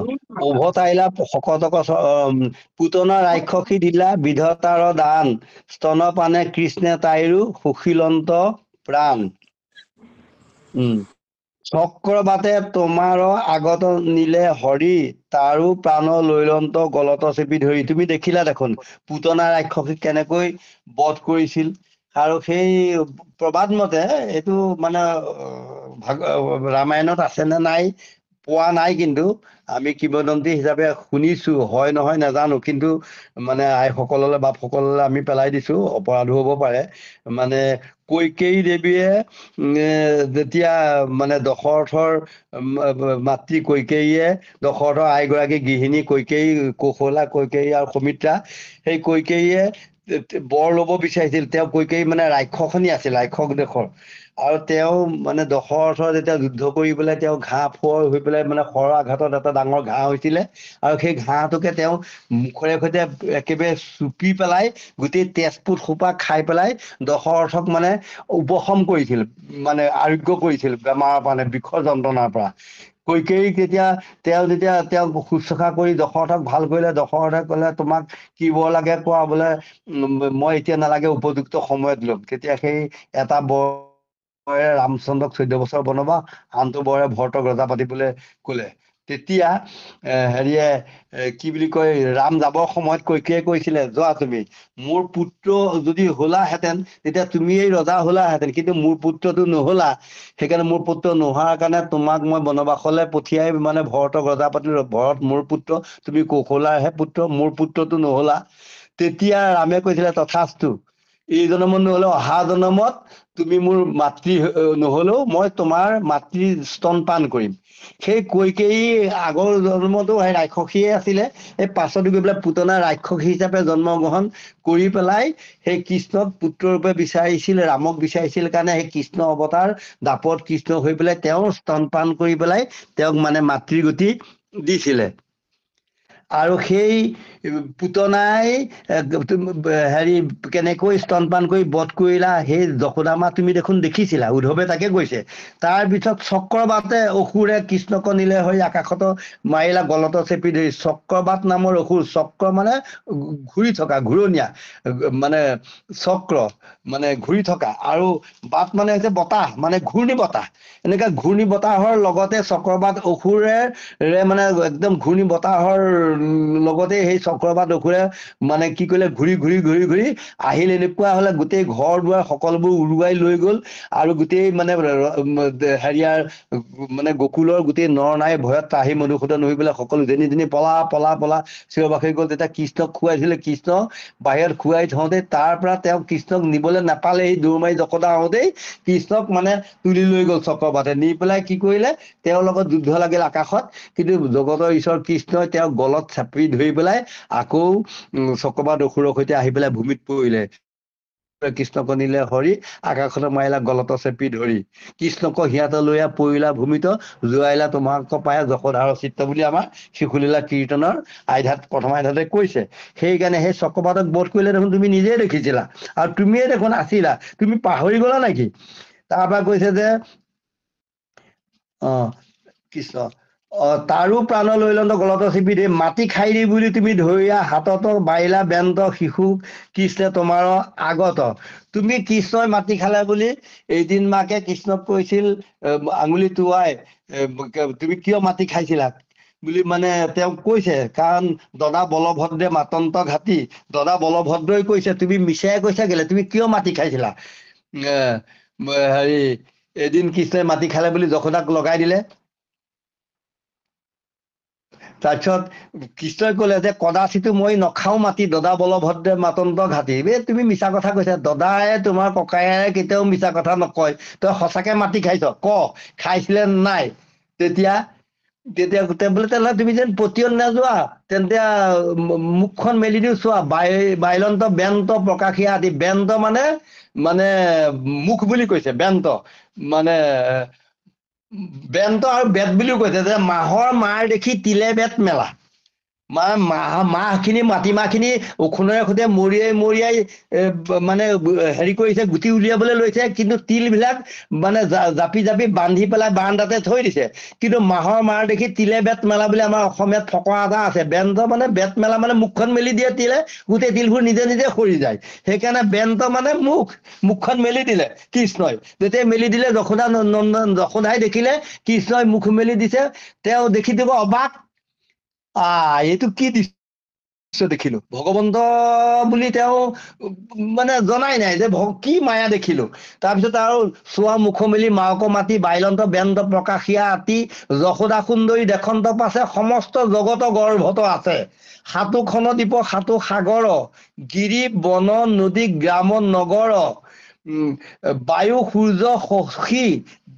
উভতাইলা শকতক পুতনা ৰাক্ষসী দিলা বিধতাৰ দান স্তনপানে কৃষ্ণে তাইৰো সুশীলন্ত প্ৰাণ। চক্ৰবাতে তোমাৰ আগত নিলে হৰি তাৰো প্ৰাণ লৈলন্ত গলত চেপি ধৰি। তুমি দেখিলা দেখোন পুতনা ৰাক্ষসীক কেনেকৈ বধ কৰিছিল। আৰু সেই প্ৰবাদ মতে এইটো মানে ৰামায়ণত আছে নে নাই পোৱা নাই, কিন্তু আমি কিংবদন্তি হিচাপে শুনিছো, হয় নহয় নাজানো, কিন্তু মানে আইসকললৈ বাপসকললৈ আমি পেলাই দিছো, অপৰাধো হ'ব পাৰে। মানে কৈকেয়ী দেৱীয়ে যেতিয়া মানে দশৰথৰ মাতৃ কৈকেয়ীয়ে দশৰথৰ আইগৰাকী গৃহিণী কৈকেয়ী, কৌশলা কৈকেয়ী আৰু সুমিত্ৰা, সেই কৈকেয়ীয়ে বৰ ল'ব বিচাৰিছিল। তেওঁ কৈকেয়ী মানে ৰাক্ষসনী আছিল, ৰাক্ষস দেশৰ। আৰু তেওঁ মানে দশৰথৰ যেতিয়া যুদ্ধ কৰি পেলাই তেওঁ ঘাঁ ফুৰ হৈ পেলাই মানে শৰৰ আঘাতত এটা ডাঙৰ ঘাঁ হৈছিলে, আৰু সেই ঘাঁটোকে তেওঁ মুখৰে সৈতে একেবাৰে চুপি পেলাই গোটেই তেজপুত সোপা খাই পেলাই দশৰথক মানে উপশম কৰিছিল, মানে আৰোগ্য কৰিছিল বেমাৰৰ মানে বিষৰ যন্ত্ৰণাৰ পৰা। কৈকেয়ীক যেতিয়া তেওঁক শুশ্ৰূষা কৰি দশৰথক ভাল কৰিলে, দশৰথে ক'লে তোমাক কি বৰ লাগে কোৱা, বোলে মই এতিয়া নালাগে, উপযুক্ত সময়ত ল'ম। তেতিয়া সেই এটা বৰে ৰামচন্দ্ৰক 14 বছৰ বনবাস, আনটো বৰে ভৰতক ৰজা পাতিবলৈ ক'লে। তেতিয়া হেৰিয়ে কি বুলি কয়, ৰাম যাবৰ সময়ত কৈকেয়ীয়ে কৈছিলে, যোৱা তুমি, মোৰ পুত্ৰ যদি হলাহেঁতেন তেতিয়া তুমিয়েই ৰজা হলাহেঁতেন, কিন্তু মোৰ পুত্ৰটো নহলা, সেইকাৰণে মোৰ পুত্ৰ নোহোৱাৰ কাৰণে তোমাক মই বনবাসলৈ পঠিয়াই মানে ভৰতক ৰজা পাতিলো। ভৰত মোৰ পুত্ৰ, তুমি কৌশলাৰহে পুত্ৰ, মোৰ পুত্ৰটো নহলা। তেতিয়া ৰামে কৈছিলে তথাস্তু, এই জনমত নহলেও অহা জনমত তুমি মোৰ মাতৃ নহলেও মই তোমাৰ মাতৃৰ স্তন পান কৰিম। সেই কৈকেয়ী আগৰ জন্মতো সেই ৰাক্ষসীয়ে আছিলে, এই পাছত গৈ পেলাই পুতনা ৰাক্ষসী হিচাপে জন্মগ্ৰহণ কৰি পেলাই সেই কৃষ্ণক পুত্ৰৰূপে বিচাৰিছিল, ৰামক বিচাৰিছিল কাৰণে সেই কৃষ্ণ অৱতাৰ দাপত কৃষ্ণ হৈ পেলাই তেওঁ স্তনপান কৰি পেলাই তেওঁক মানে মাতৃ গতি দিছিলে। আৰু সেই পুতনাই হেৰি কেনেকৈ স্তনপান কৰি বধ কৰিলা, সেই যশোদা তুমি দেখোন দেখিছিলা, উদ্ধৱে তাকে কৈছে। তাৰ পিছত চক্ৰবাতে অসুৰে কৃষ্ণক নিলে হৈ আকাশত মাৰিলা গলত চেপি ধৰি। চক্ৰবাত নামৰ অসুৰ, চক্ৰ মানে ঘূৰি থকা, ঘূৰণীয়া মানে চক্ৰ মানে ঘূৰি থকা, আৰু বাট মানে হৈছে বতাহ, মানে ঘূৰ্ণী বতাহ। এনেকুৱা ঘূৰ্ণী বতাহৰ লগতে চক্ৰবাত অসুৰে মানে একদম ঘূৰ্ণী বতাহৰ লগতে সেই চক্ৰবাত অসুৰে মানে কি কৰিলে, ঘূৰি ঘূৰি ঘূৰি ঘূৰি আহিল। এনেকুৱা হলে গোটেই ঘৰ দুৱাৰ সকলোবোৰ উৰুৱাই লৈ গল, আৰু গোটেই মানে হেৰিয়াৰ মানে গকুলৰ গোটেই নৰ নাই ভয়ত ত্ৰাহি মধুসূদন হৈ পেলাই সকলো যেনি তেনি পলা পলা পলা চিঞৰ বাখৰি গ'ল। তেতিয়া কৃষ্ণক খুৱাইছিলে, কৃষ্ণ বাহিৰত খুৱাই থওঁতে তাৰ পৰা তেওঁ কৃষ্ণক নিবলৈ নাপালে, এই দৌৰ মাৰি যশোদা আহোঁতেই কৃষ্ণক মানে তুলি লৈ গ'ল চক্ৰবাতে। নি পেলাই কি কৰিলে, তেওঁৰ লগত যুদ্ধ লাগিল আকাশত, কিন্তু জগতৰ ঈশ্বৰ কৃষ্ণই তেওঁক গলত চাপি ধৰি পেলাই আকৌ চক্ৰবাত অসুৰৰ সৈতে আহি পেলাই ভূমিত পৰিলে। কৃষ্ণক নিলে হৰি আকাশত মাৰিলা গলত চেপি ধৰি, কৃষ্ণক সিহঁত লৈ পৰিলা ভূমিত, জোৱাইলা তোমাক পায় যশোধাৰ চিত্ৰ বুলি আমাৰ শিশুলীলা কীৰ্তনৰ আধ্যাত প্ৰথম আধ্যাতে কৈছে। সেইকাৰণে সেই চক্ৰবাতক বধ কৰিলে দেখোন তুমি নিজে দেখিছিলা, আৰু তুমিয়ে দেখোন আছিলা, তুমি পাহৰি গলা নেকি? তাৰ পৰা কৈছে যে কৃষ্ণ তাৰো প্ৰাণ লৈলন্ত গলত চিপি ধৰি, মাটি খাই দি বুলি তুমি ধৰিয়া হাতত বাৰিলা বেন্ত শিশু কৃষ্ণে তোমাৰ আগত। তুমি কৃষ্ণই মাটি খালে বুলি এদিন মাকে কৃষ্ণক কৈছিল আঙুলি টোৱাই, তুমি কিয় মাটি খাইছিলা বুলি মানে তেওঁক কৈছে, কাৰণ দদা বলভদ্ৰে মাতন্ত ঘাটি, দদা বলভদ্ৰই কৈছে তুমি মিছাই কৈছা কেলে, তুমি কিয় মাটি খাইছিলা। হেৰি এদিন কৃষ্ণই মাটি খালে বুলি যশোদাক লগাই দিলে। তাৰপিছত কৃষ্ণই ক'লে যে কদাচিতো মই নখাও মাটি দদা বলভদ্ৰে মাতন্ত ঘাটি। তুমি মিছা কথা কৈছা, দদায়ে তোমাৰ ককায়ে কেতিয়াও মিছা কথা নকয়, তই সঁচাকে মাটি খাইছ, খাইছিলে নাই? তেতিয়া তেতিয়া গোটেই বোলে তেনেহ'লে তুমি যেন পতিয়ন নাযোৱা, তেন্তে মুখখন মেলি দিও চোৱা, বাইলন্ত বেন্ত প্ৰকাশিয়া আদি। বেন্ত মানে মানে মুখ বুলি কৈছে, বেন্ত মানে বেন্ত আৰু বেত বুলিও কৈছে, যে মাহৰ মাৰ দেখি তিলে বেত মেলা। মাহখিনি মাটিমাহখিনি ওখোনেৰে সৈতে মৰিয়াই মানে হেৰি কৰিছে, গুটি উলিয়াবলৈ লৈছে, কিন্তু তিলবিলাক মানে জাপি জাপি বান্ধি পেলাই বাৰান্দাতে থৈ দিছে। কিন্তু মাহৰ মাৰ দেখি তিলে বেত মেলা বুলি আমাৰ অসমীয়াত ফকৰা এটা আছে। বেন্ত মানে বেত মেলা মানে মুখখন মেলি দিয়ে তিলে, গোটেই তিলবোৰ নিজে নিজে সৰি যায়। সেইকাৰণে বেন্ত মানে মুখখন মেলি দিলে কৃষ্ণই। যেতিয়া মেলি দিলে যশোদাই দেখিলে কৃষ্ণই মুখ মেলি দিছে, তেওঁ দেখি দিব অবাক, এইটো কি দৃশ্য দেখিলো, ভগৱন্ত বুলি তেওঁ মানে জনাই নাই যে কি মায়া দেখিলো। তাৰপিছত আৰু চোৱা মুখ মেলি মাওক মাতি বাইলন্ত বেন্ত প্ৰকাশিয়া আতি, যশোদা সুন্দৰী দেখন্ত পাছে সমস্ত জগত গৰ্ভত আছে। সাতোখন দ্বীপ সাতো সাগৰ, গিৰি বন নদী গ্ৰাম নগৰ, বায়ু সূৰ্য শশী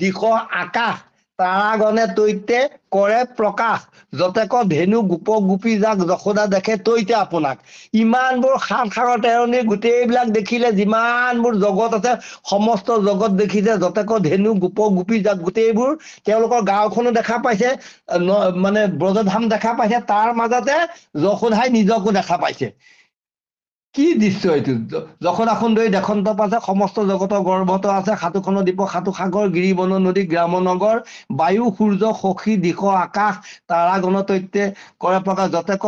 দিশ আকাশ, তাৰাগণে তৈতে কৰে প্ৰকাশ, যতেক ধেনু গোপ গোপী যাক যশোদা দেখে তৈতে আপোনাক। ইমানবোৰ সাত সাগৰ তেৰণি গোটেইবিলাক দেখিলে, যিমানবোৰ জগত আছে সমস্ত জগত দেখিছে, যতেক ধেনু গোপ গোপী যাক গোটেইবোৰ তেওঁলোকৰ গাঁওখনো দেখা পাইছে, মানে ব্ৰজধাম দেখা পাইছে, তাৰ মাজতে যশোদাই নিজকো দেখা পাইছে। কি দৃশ্য এইটো! যশোদা সুন্দৰী দেখন্ত পাছে সমস্ত জগতৰ গৰ্ভত আছে, সাতোখন দ্বীপ সাতো সাগৰ, গিৰি বন নদী গ্ৰাম নগৰ, বায়ু সূৰ্য শশী দিশ আকাশ, তাৰাগণ তৈতে কৰে প্ৰকাশ, যতেক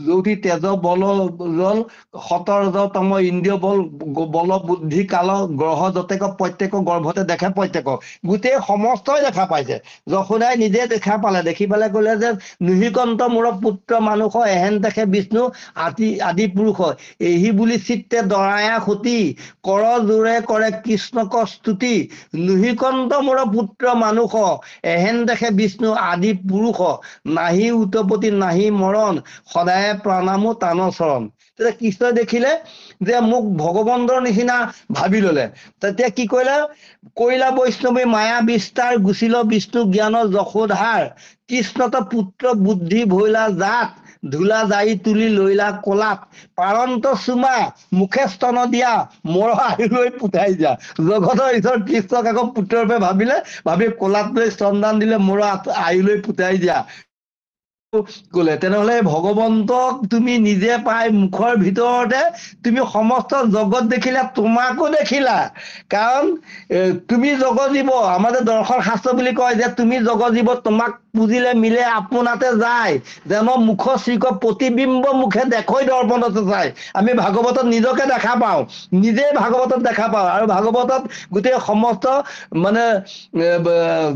জ্যোতি তেজ বল জল, সতৰজতম ইন্দ্ৰিয় বল বুদ্ধি কাল, গ্ৰহ যতেক প্ৰত্যেক গৰ্ভতে দেখে প্ৰত্যেক। গোটেই সমস্তই দেখা পাইছে। যশোদাই নিজে দেখা পালে, দেখি পেলাই ক'লে যে নুহিকন্ত মোৰ পুত্ৰ মানুষ, এহেন দেখে বিষ্ণু আদি পুৰুষ, এহি বুলি চিত্তে দৰায়া সতী, কৰ জোৰে কৰে কৃষ্ণক স্তুতি, নুহিকন্ত মোৰ পুত্ৰ মানুষ, এহেন দেখে বিষ্ণু আদি পুৰুষ, নাহি উৎপত্তি নাহি মৰণ, সদায় প্ৰণামো তান চৰণ। তেতিয়া কৃষ্ণই দেখিলে যে মোক ভগৱন্তৰ নিচিনা ভাবি ললে, তেতিয়া কি কৰিলা বৈষ্ণৱী মায়া বিস্তাৰ, গুচিল বিষ্ণু জ্ঞান যশোধাৰ, কৃষ্ণত পুত্ৰ বুদ্ধি ভৈলা জাত, ধূলা যাই তুলি লৈলা কলাত, পাৰন্ত চুমা মুখে স্তন দিয়া, মোৰ আহিলৈ পুতাই যা। জগতৰ ঈশ্বৰ কৃষ্ণক আকৌ পুত্ৰৰূপে ভাবিলে, ভাবি কলাত লৈ স্তনদান দিলে, মোৰ আহিলৈ পুতাই দিয়া ক'লে। তেনেহলে ভগৱন্তক তুমি নিজে পাই মুখৰ ভিতৰতে তুমি সমস্ত জগত দেখিলা, তোমাকো দেখিলা। কাৰণ তুমি জগজীৱ, আমাৰ যে দৰ্শন শাস্ত্ৰ বুলি কয় যে তুমি জগজীৱ, তোমাক পুজিলে মিলে আপোনাতে যায়, যেন মুখ শ্ৰীক প্ৰতিবিম্ব মুখে দেখৈ দৰ্পণতে চাই। আমি ভাগৱতত নিজকে দেখা পাওঁ, নিজে ভাগৱতত দেখা পাওঁ, আৰু ভাগৱতত গোটেই সমস্ত মানে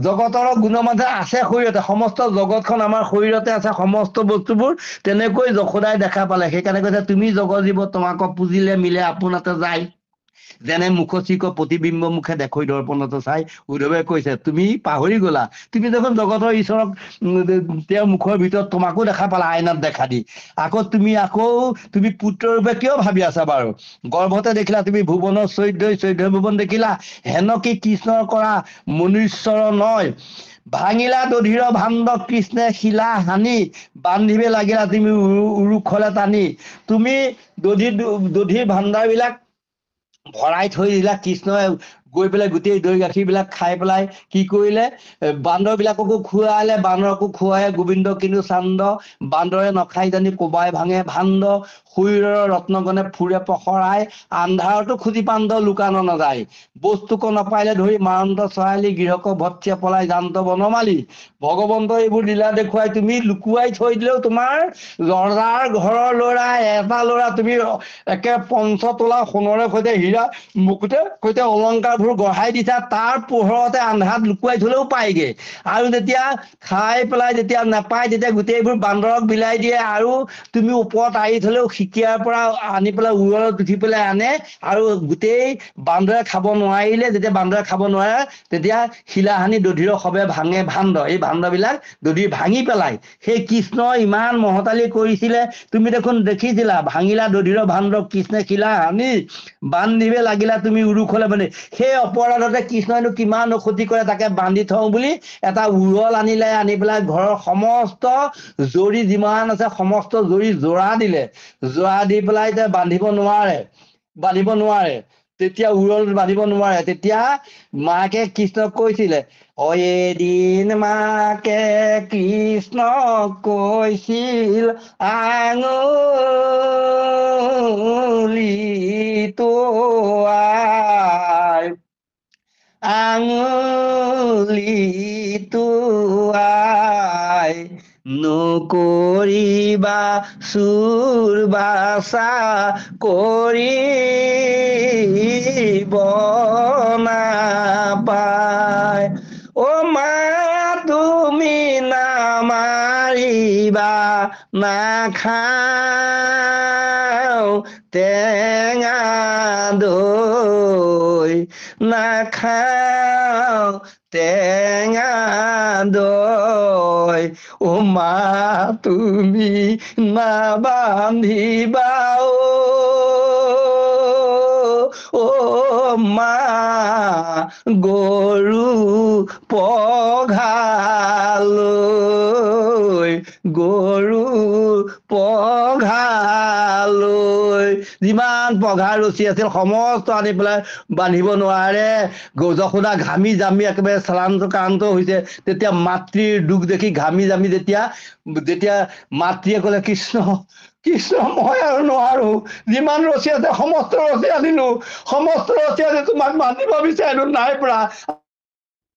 জগতৰ গুণমাধ্যে আছে শৰীৰতে, সমস্ত জগতখন আমাৰ শৰীৰতে আছে, সমস্ত বস্তুবোৰ তেনেকৈ যশোদাই দেখা পালে। সেইকাৰণে কৈছে তুমি জগজীৱ, তোমাক পুজিলে মিলে আপোনাতে যায়, যেনে মুখ শ্ৰীক প্ৰতিবিম্ব মুখে দেখৈ দৰ্পণত চাই। উদ্ধৱে কৈছে তুমি পাহৰি গলা, তুমি দেখোন জগতৰ ঈশ্বৰক তেওঁৰ মুখৰ ভিতৰত তোমাকো দেখা পালা আইনাত দেখা দি, আকৌ তুমি পুত্ৰৰূপে কিয় ভাবি আছা বাৰু? গৰ্ভতে দেখিলা তুমি ভুৱনৰ চৈধ্য ভুৱন দেখিলা, হেন কি কৃষ্ণৰ কৰা মনুষ্যৰ নয়, ভাঙিলা দধিৰ ভাণ্ড কৃষ্ণে শিলা হানি, বান্ধিবে লাগিলা তুমি উৰুখলে টানি। তুমি দধিৰ ভাণ্ডাৰ বিলাক ভৰাই থৈ দিলা, কৃষ্ণই গৈ পেলাই গোটেই দৈ গাখীৰ বিলাক খাই পেলাই কি কৰিলে, বান্দৰ বিলাককো খুৱালে, বান্দৰকো খুৱাই গোবিন্দ কিন্তু চান্দ, বান্দৰে নখাই জানি কোবাই ভাঙে ভাণ্ড, শৰীৰৰ ৰত্নগণে ফুৰে পখৰাই, আন্ধাৰতো খুজি পাণ্ড লুকান নাযায়, বস্তুকো নাপাইলে ধৰি মাৰন্ত চৰাইলি, গৃহক ভৎসে পলাই জান্ত বনমালী। ভগৱন্ত এইবোৰ লীলা দেখুৱাই তুমি লুকুৱাই থৈ দিলেও, তোমাৰ ৰজাৰ ঘৰৰ ল'ৰা এটা ল'ৰা তুমি একে ৫ তোলা সোণৰে সৈতে হীৰা মুকুটে সৈতে অলংকাৰ আঁঠুৰ গঢ়াই দিছা তাৰ পোহৰতে আন্ধাৰত লুকুৱাই থলেও পায়গে আৰু যেতিয়া খাই পেলাই যেতিয়া নাপায় তেতিয়া গোটেইবোৰ বান্দৰক বিলাই দিয়ে আৰু তুমি ওপৰত আৰি থলেও সিকিয়াৰ পৰা আনি পেলাই উৰলত উঠি পেলাই আনে আৰু গোটেই বান্দৰে খাব নোৱাৰিলে যেতিয়া বান্দৰে খাব নোৱাৰে তেতিয়া শিলাহানি দধিৰ সবে ভাঙে ভাণ্ড এই ভাণ্ডবিলাক দধি ভাঙি পেলাই সেই কৃষ্ণ ইমান মহতালি কৰিছিলে তুমি দেখোন দেখিছিলা ভাঙিলা দধিৰ ভাণ্ড কৃষ্ণে শিলাহানি বান্ধিবে লাগিলা তুমি উৰুখলে মানে সেই অপৰাধতে কৃষ্ণইনো কিমান ক্ষতি কৰে তাকে বান্ধি থওঁ বুলি এটা উৰল আনিলে আনি পেলাই ঘৰৰ সমস্ত জৰি যিমান আছে সমস্ত জৰি জোৰা দিলে জোৰা দি পেলাই এতিয়া বান্ধিব নোৱাৰে তেতিয়া উৰল বান্ধিব নোৱাৰে তেতিয়া মাকে কৃষ্ণক কৈছিলে এদিন মাকে কৃষ্ণক কৈছিল আঙুলিটো আঙুলিটো আই নকৰিবা চুৰ বাচা কৰিব নাপায় মা তুমি নামাৰিবা নাখাওঁ টেঙা দৈ নাখাওঁ টেঙা দৈ মা তুমি নাবান্ধিবা মা গৰু পঘালৈ যিমান পঘা ৰচি আছিল সমস্ত আনি পেলাই বান্ধিব নোৱাৰে যশোদা ঘামি জামি একেবাৰে শ্ৰান্ত হৈছে তেতিয়া মাতৃৰ দুখ দেখি ঘামি জামি যেতিয়া মাতৃয়ে ক'লে কৃষ্ণ মই আৰু নোৱাৰো যিমান ৰচি আছে সমস্ত ৰচি আনিলো তোমাক বান্ধিব বিচাৰিলো নাই পৰা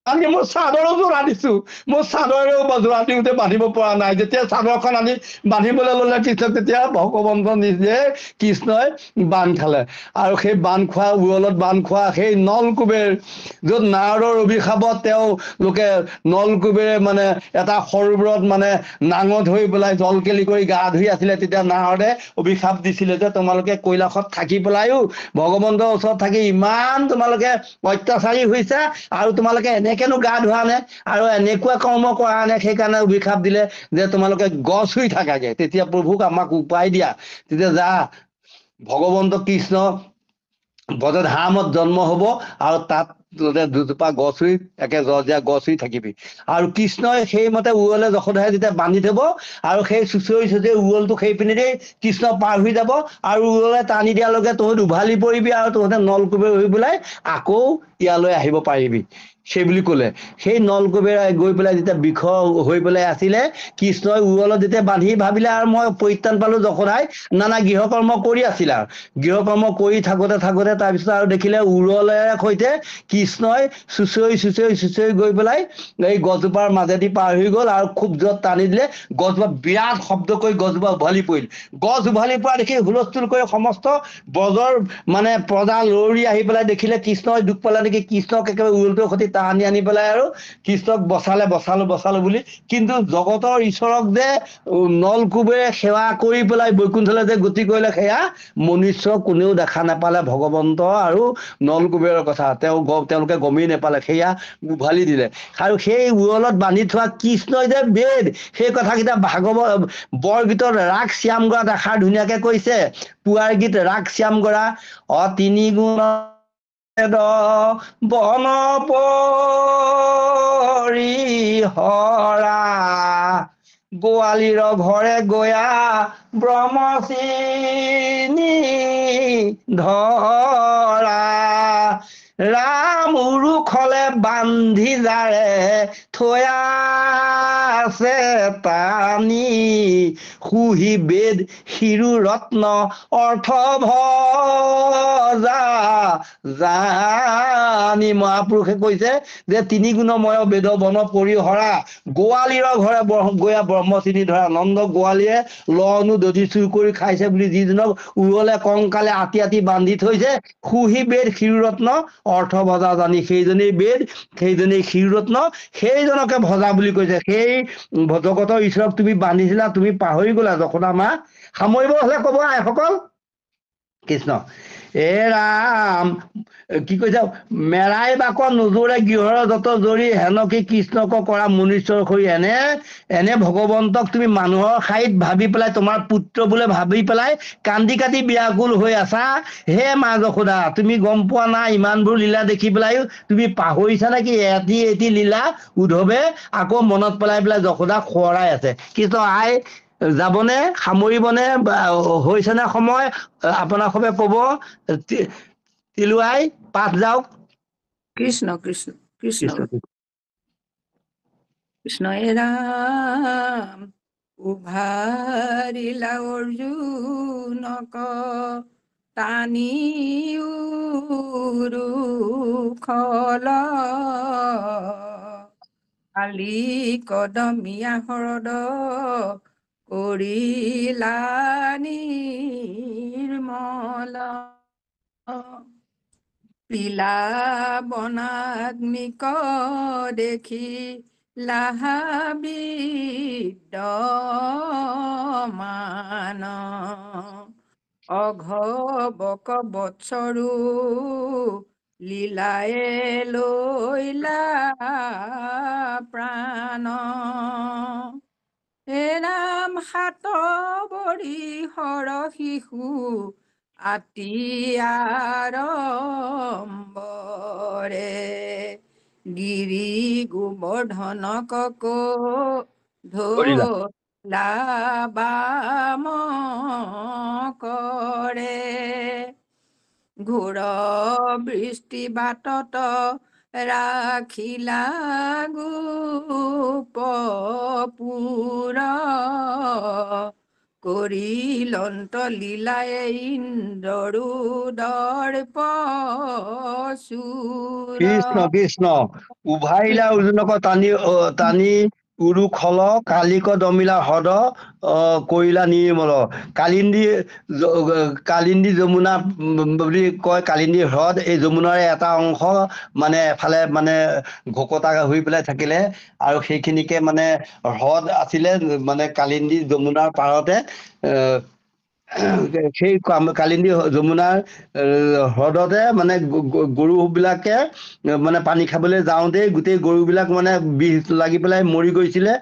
আনি মোৰ চাদৰো জোৰা দিছো মোৰ চাদৰেও জোৰা দিওঁতে বান্ধিব পৰা নাই যেতিয়া চাদৰখন আনি বান্ধিবলৈ ললে কৃষ্ণক তেতিয়া ভগৱন্ত নিজে কৃষ্ণই বান্ধ খালে আৰু সেই বান্ধ খোৱা উৰলত বান্ধ খোৱা সেই নলকুবেৰ য'ত নাৰদৰ অভিশাপত তেওঁলোকে নলকুবেৰে মানে এটা সৰোবৰত মানে নাঙত হৈ পেলাই জলকেলি কৰি গা ধুই আছিলে তেতিয়া নাৰদে অভিশাপ দিছিলে যে তোমালোকে কৈলাশত থাকি পেলাইও ভগৱন্তৰ ওচৰত থাকি ইমান তোমালোকে অত্যাচাৰী হৈছে আৰু তোমালোকে এনেকেনো গা ধোৱা নে আৰু এনেকুৱা কৰ্ম কৰা নে সেইকাৰণে অভিশাপ দিলে যে তোমালোকে গছ ৰুই থাকাগে তেতিয়া প্ৰভুক আমাক উপায় দিয়া তেতিয়া যা ভগৱন্ত কৃষ্ণ ব্ৰজধামত জন্ম হব আৰু তাত দুজোপা গছ ৰুই একে জৰ্জীয়া গছ ৰুই থাকিবি আৰু কৃষ্ণই সেইমতে উৰলে যশোদাই যেতিয়া বান্ধি থব আৰু সেই চুচৰি উৰলটো সেই পিনেদি কৃষ্ণ পাৰ হৈ যাব আৰু উৰলে টানি দিয়ালৈকে তহঁত উভালি পৰিবি আৰু তহঁতে নলকুবেৰ হৈ পেলাই আকৌ ইয়ালৈ আহিব পাৰিবি সেইবুলি ক'লে সেই নলকুবেৰ গৈ পেলাই যেতিয়া বিষ হৈ পেলাই আছিলে কৃষ্ণই উৰলত যেতিয়া বান্ধি ভাবিলে আৰু মই পৰিত্ৰাণ পালো যশোদাই নানা গৃহকৰ্ম কৰি আছিল আৰু গৃহকৰ্ম কৰি থাকোতে তাৰপিছত আৰু দেখিলে উৰলেৰে সৈতে কৃষ্ণই চুচৰি গৈ পেলাই এই গছজোপাৰ মাজেদি পাৰ হৈ গল আৰু খুব জোৰত টানি দিলে গছজোপা বিৰাট শব্দ কৰি গছজোপা উভালি পৰিল গছ উভালি পৰা দেখি হুলস্থুল কৰি সমস্ত ব্ৰজৰ মানে প্ৰজা লৰি আহি পেলাই দেখিলে কৃষ্ণই দুখ পালে নেকি কৃষ্ণক একেবাৰে উৰলটোৰ সৈতে টানি আনি পেলাই আৰু কৃষ্ণক বচালো বুলি কিন্তু জগতৰ ঈশ্বৰক যে নলকুবেৰে সেৱা কৰি পেলাই বৈকুণ্ঠলৈ যে গতি কৰিলে সেয়া মনুষ্য কোনেও দেখা নাপালে ভগৱন্ত আৰু নলকুবেৰৰ কথা তেওঁলোকে গমেই নাপালে সেয়া উভালি দিলে আৰু সেই উৰলত বান্ধি থোৱা কৃষ্ণই যে বেদ সেই কথাকেইটা ভাগৱত বৰগীতত ৰাগ শ্যাম গৰা এষাৰ ধুনীয়াকে কৈছে পুৱাৰ গীত ৰাগ শ্যাম গৰা তিনি গুণ বন পৰিহৰা গোৱালিৰ ঘৰে গয়া ব্ৰহ্মচিনী ধৰা ৰাম উৰুখলে বান্ধি যাৰে থৈয়া আছে টানি সুহি বেদ শিৰো ৰত্ন অৰ্থ ভজা জানি মহাপুৰুষে কৈছে যে তিনি গুণময় বেদ বন পৰিহৰা গোৱালিৰ ঘৰে গয়া ব্ৰহ্মচিনী ধৰা নন্দ গোৱালিয়ে লনো দধি চুৰ কৰি খাইছে বুলি যিজনক উৰলে কংকালে আতি বান্ধি থৈছে সুহি বেদ শিৰো ৰত্ন অৰ্থ ভজা জানি সেইজনেই বেদ, সেইজনেই ক্ষীৰৰত্ন, সেইজনকে ভজা বুলি কৈছে। সেই জগতৰ ঈশ্বৰক তুমি বান্ধিছিলা, তুমি পাহৰি গলা যশোদা মা। সামৰিব হলে কব আইসকল। কৃষ্ণ এ ৰাম কি কৈছে, মেৰাই বাক নোজোৰে গৃহৰ যত জৰি, হেনকি কৃষ্ণক কৰা মুনীশ্বৰ হৈ। এনে ভগৱন্তক তুমি মানুহৰ ঠাইত ভাবি পেলাই, তোমাৰ পুত্ৰ বোলে ভাবি পেলাই কান্দি কাটি ব্যাকুল হৈ আছা। হে মা যশোদা, তুমি গম পোৱা নাই ইমানবোৰ লীলা দেখি পেলাই তুমি পাহৰিছা নেকি? এটি এটি লীলা উদ্ধৱে আকৌ মনত পেলাই পেলাই যশোদাক সোঁৱৰাই আছে। কৃষ্ণ আই যাবনে, সামৰিবনে, হৈছেনে সময়? আপোনাৰ সবে কব। তিলুৱাই পাঠ যাওক। কৃষ্ণ কৃষ্ণ কৃষ্ণ কৃষ্ণ কৃষ্ণ হে ৰাম উভাৰিলা অৰ্জুনক টানি উৰুখল কালি কদমিয়া হৰদ কৰিলা নিৰ্মল পিলা বনাগ্নিক দেখি লাহাবিদ্যমান অঘবক বৎসৰু লীলায়ে লৈলা প্ৰাণ। হে ৰাম সাত বৰি হৰ শিশু আতি আৰম্বৰে, গিৰি গোবৰ্ধনক কৰিলা ধলা বাম কৰে। ঘোৰ বৃষ্টি বাটত ৰাখিলা গোপপুৰ, কৰিলন্ত লীলায়ে ইন্দ্ৰৰো দৰ্প চুৰ। কৃষ্ণ কৃষ্ণ উভাইলা অৰ্জুনক টানি উৰুখল, কালিক দমিলা হ্ৰদ কৰিলা নিৰ্মল। কালিন্দী যমুনা বুলি কয়, কালিন্দী হ্ৰদ। এই যমুনাৰে এটা অংশ মানে এফালে মানে ঘকতা হৈ পেলাই থাকিলে, আৰু সেইখিনিকে মানে হ্ৰদ আছিলে মানে কালিন্দী যমুনাৰ পাৰতে। সেই কালিন্দী যমুনাৰ হ্ৰদতে মানে গৰুবিলাকে মানে পানী খাবলৈ যাওঁতেই গোটেই গৰুবিলাক মানে বিষ লাগি পেলাই মৰি গৈছিলে।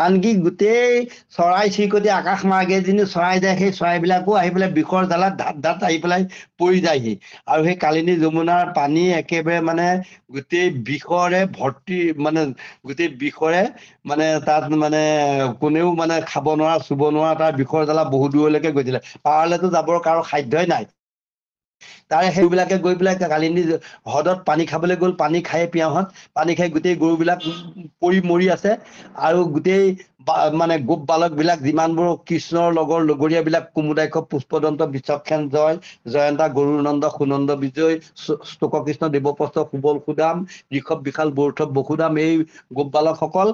আনকি গোটেই চৰাই চিৰিকটি আকাশ মাৰ্গেদিনো চৰাই যায়, সেই চৰাইবিলাকো আহি পেলাই বিষৰ জ্বালাত ধাত ধাত আহি পেলাই পৰি যায়হি। আৰু সেই কালিন্দী যমুনাৰ পানী একেবাৰে মানে গোটেই বিষৰে ভৰ্তি, মানে গোটেই বিষৰে মানে তাত মানে কোনেও মানে খাব নোৱাৰা, চুব নোৱাৰা, তাৰ বিষৰ জ্বালা বহুত দূৰলৈকে গৈছিলে। পাৰলৈতো যাবৰ কাৰো সাধ্যই নাই। তাৰে সেইবিলাকে গৈ পেলাই কালিন্দী হ্ৰদত পানী খাবলৈ গ'ল। পানী খাই পিয়াহত পানী খাই গোটেই গৰুবিলাক পৰি মৰি আছে। আৰু গোটেই মানে গোপ বালক বিলাক যিমানবোৰ কৃষ্ণৰ লগৰীয়া বিলাক, কুমুদাক্ষ পুষ্পদন্ত বিচক্ষণ জয়, জয়ন্তা গৰুনন্দ সুনন্দ বিজয়, স্তোক কৃষ্ণ দেৱপ্ৰস্থ সুবল সুদাম, ঋষভ বিশাল বৌৰ্থৱ বসুদাম, এই গোপ বালকসকল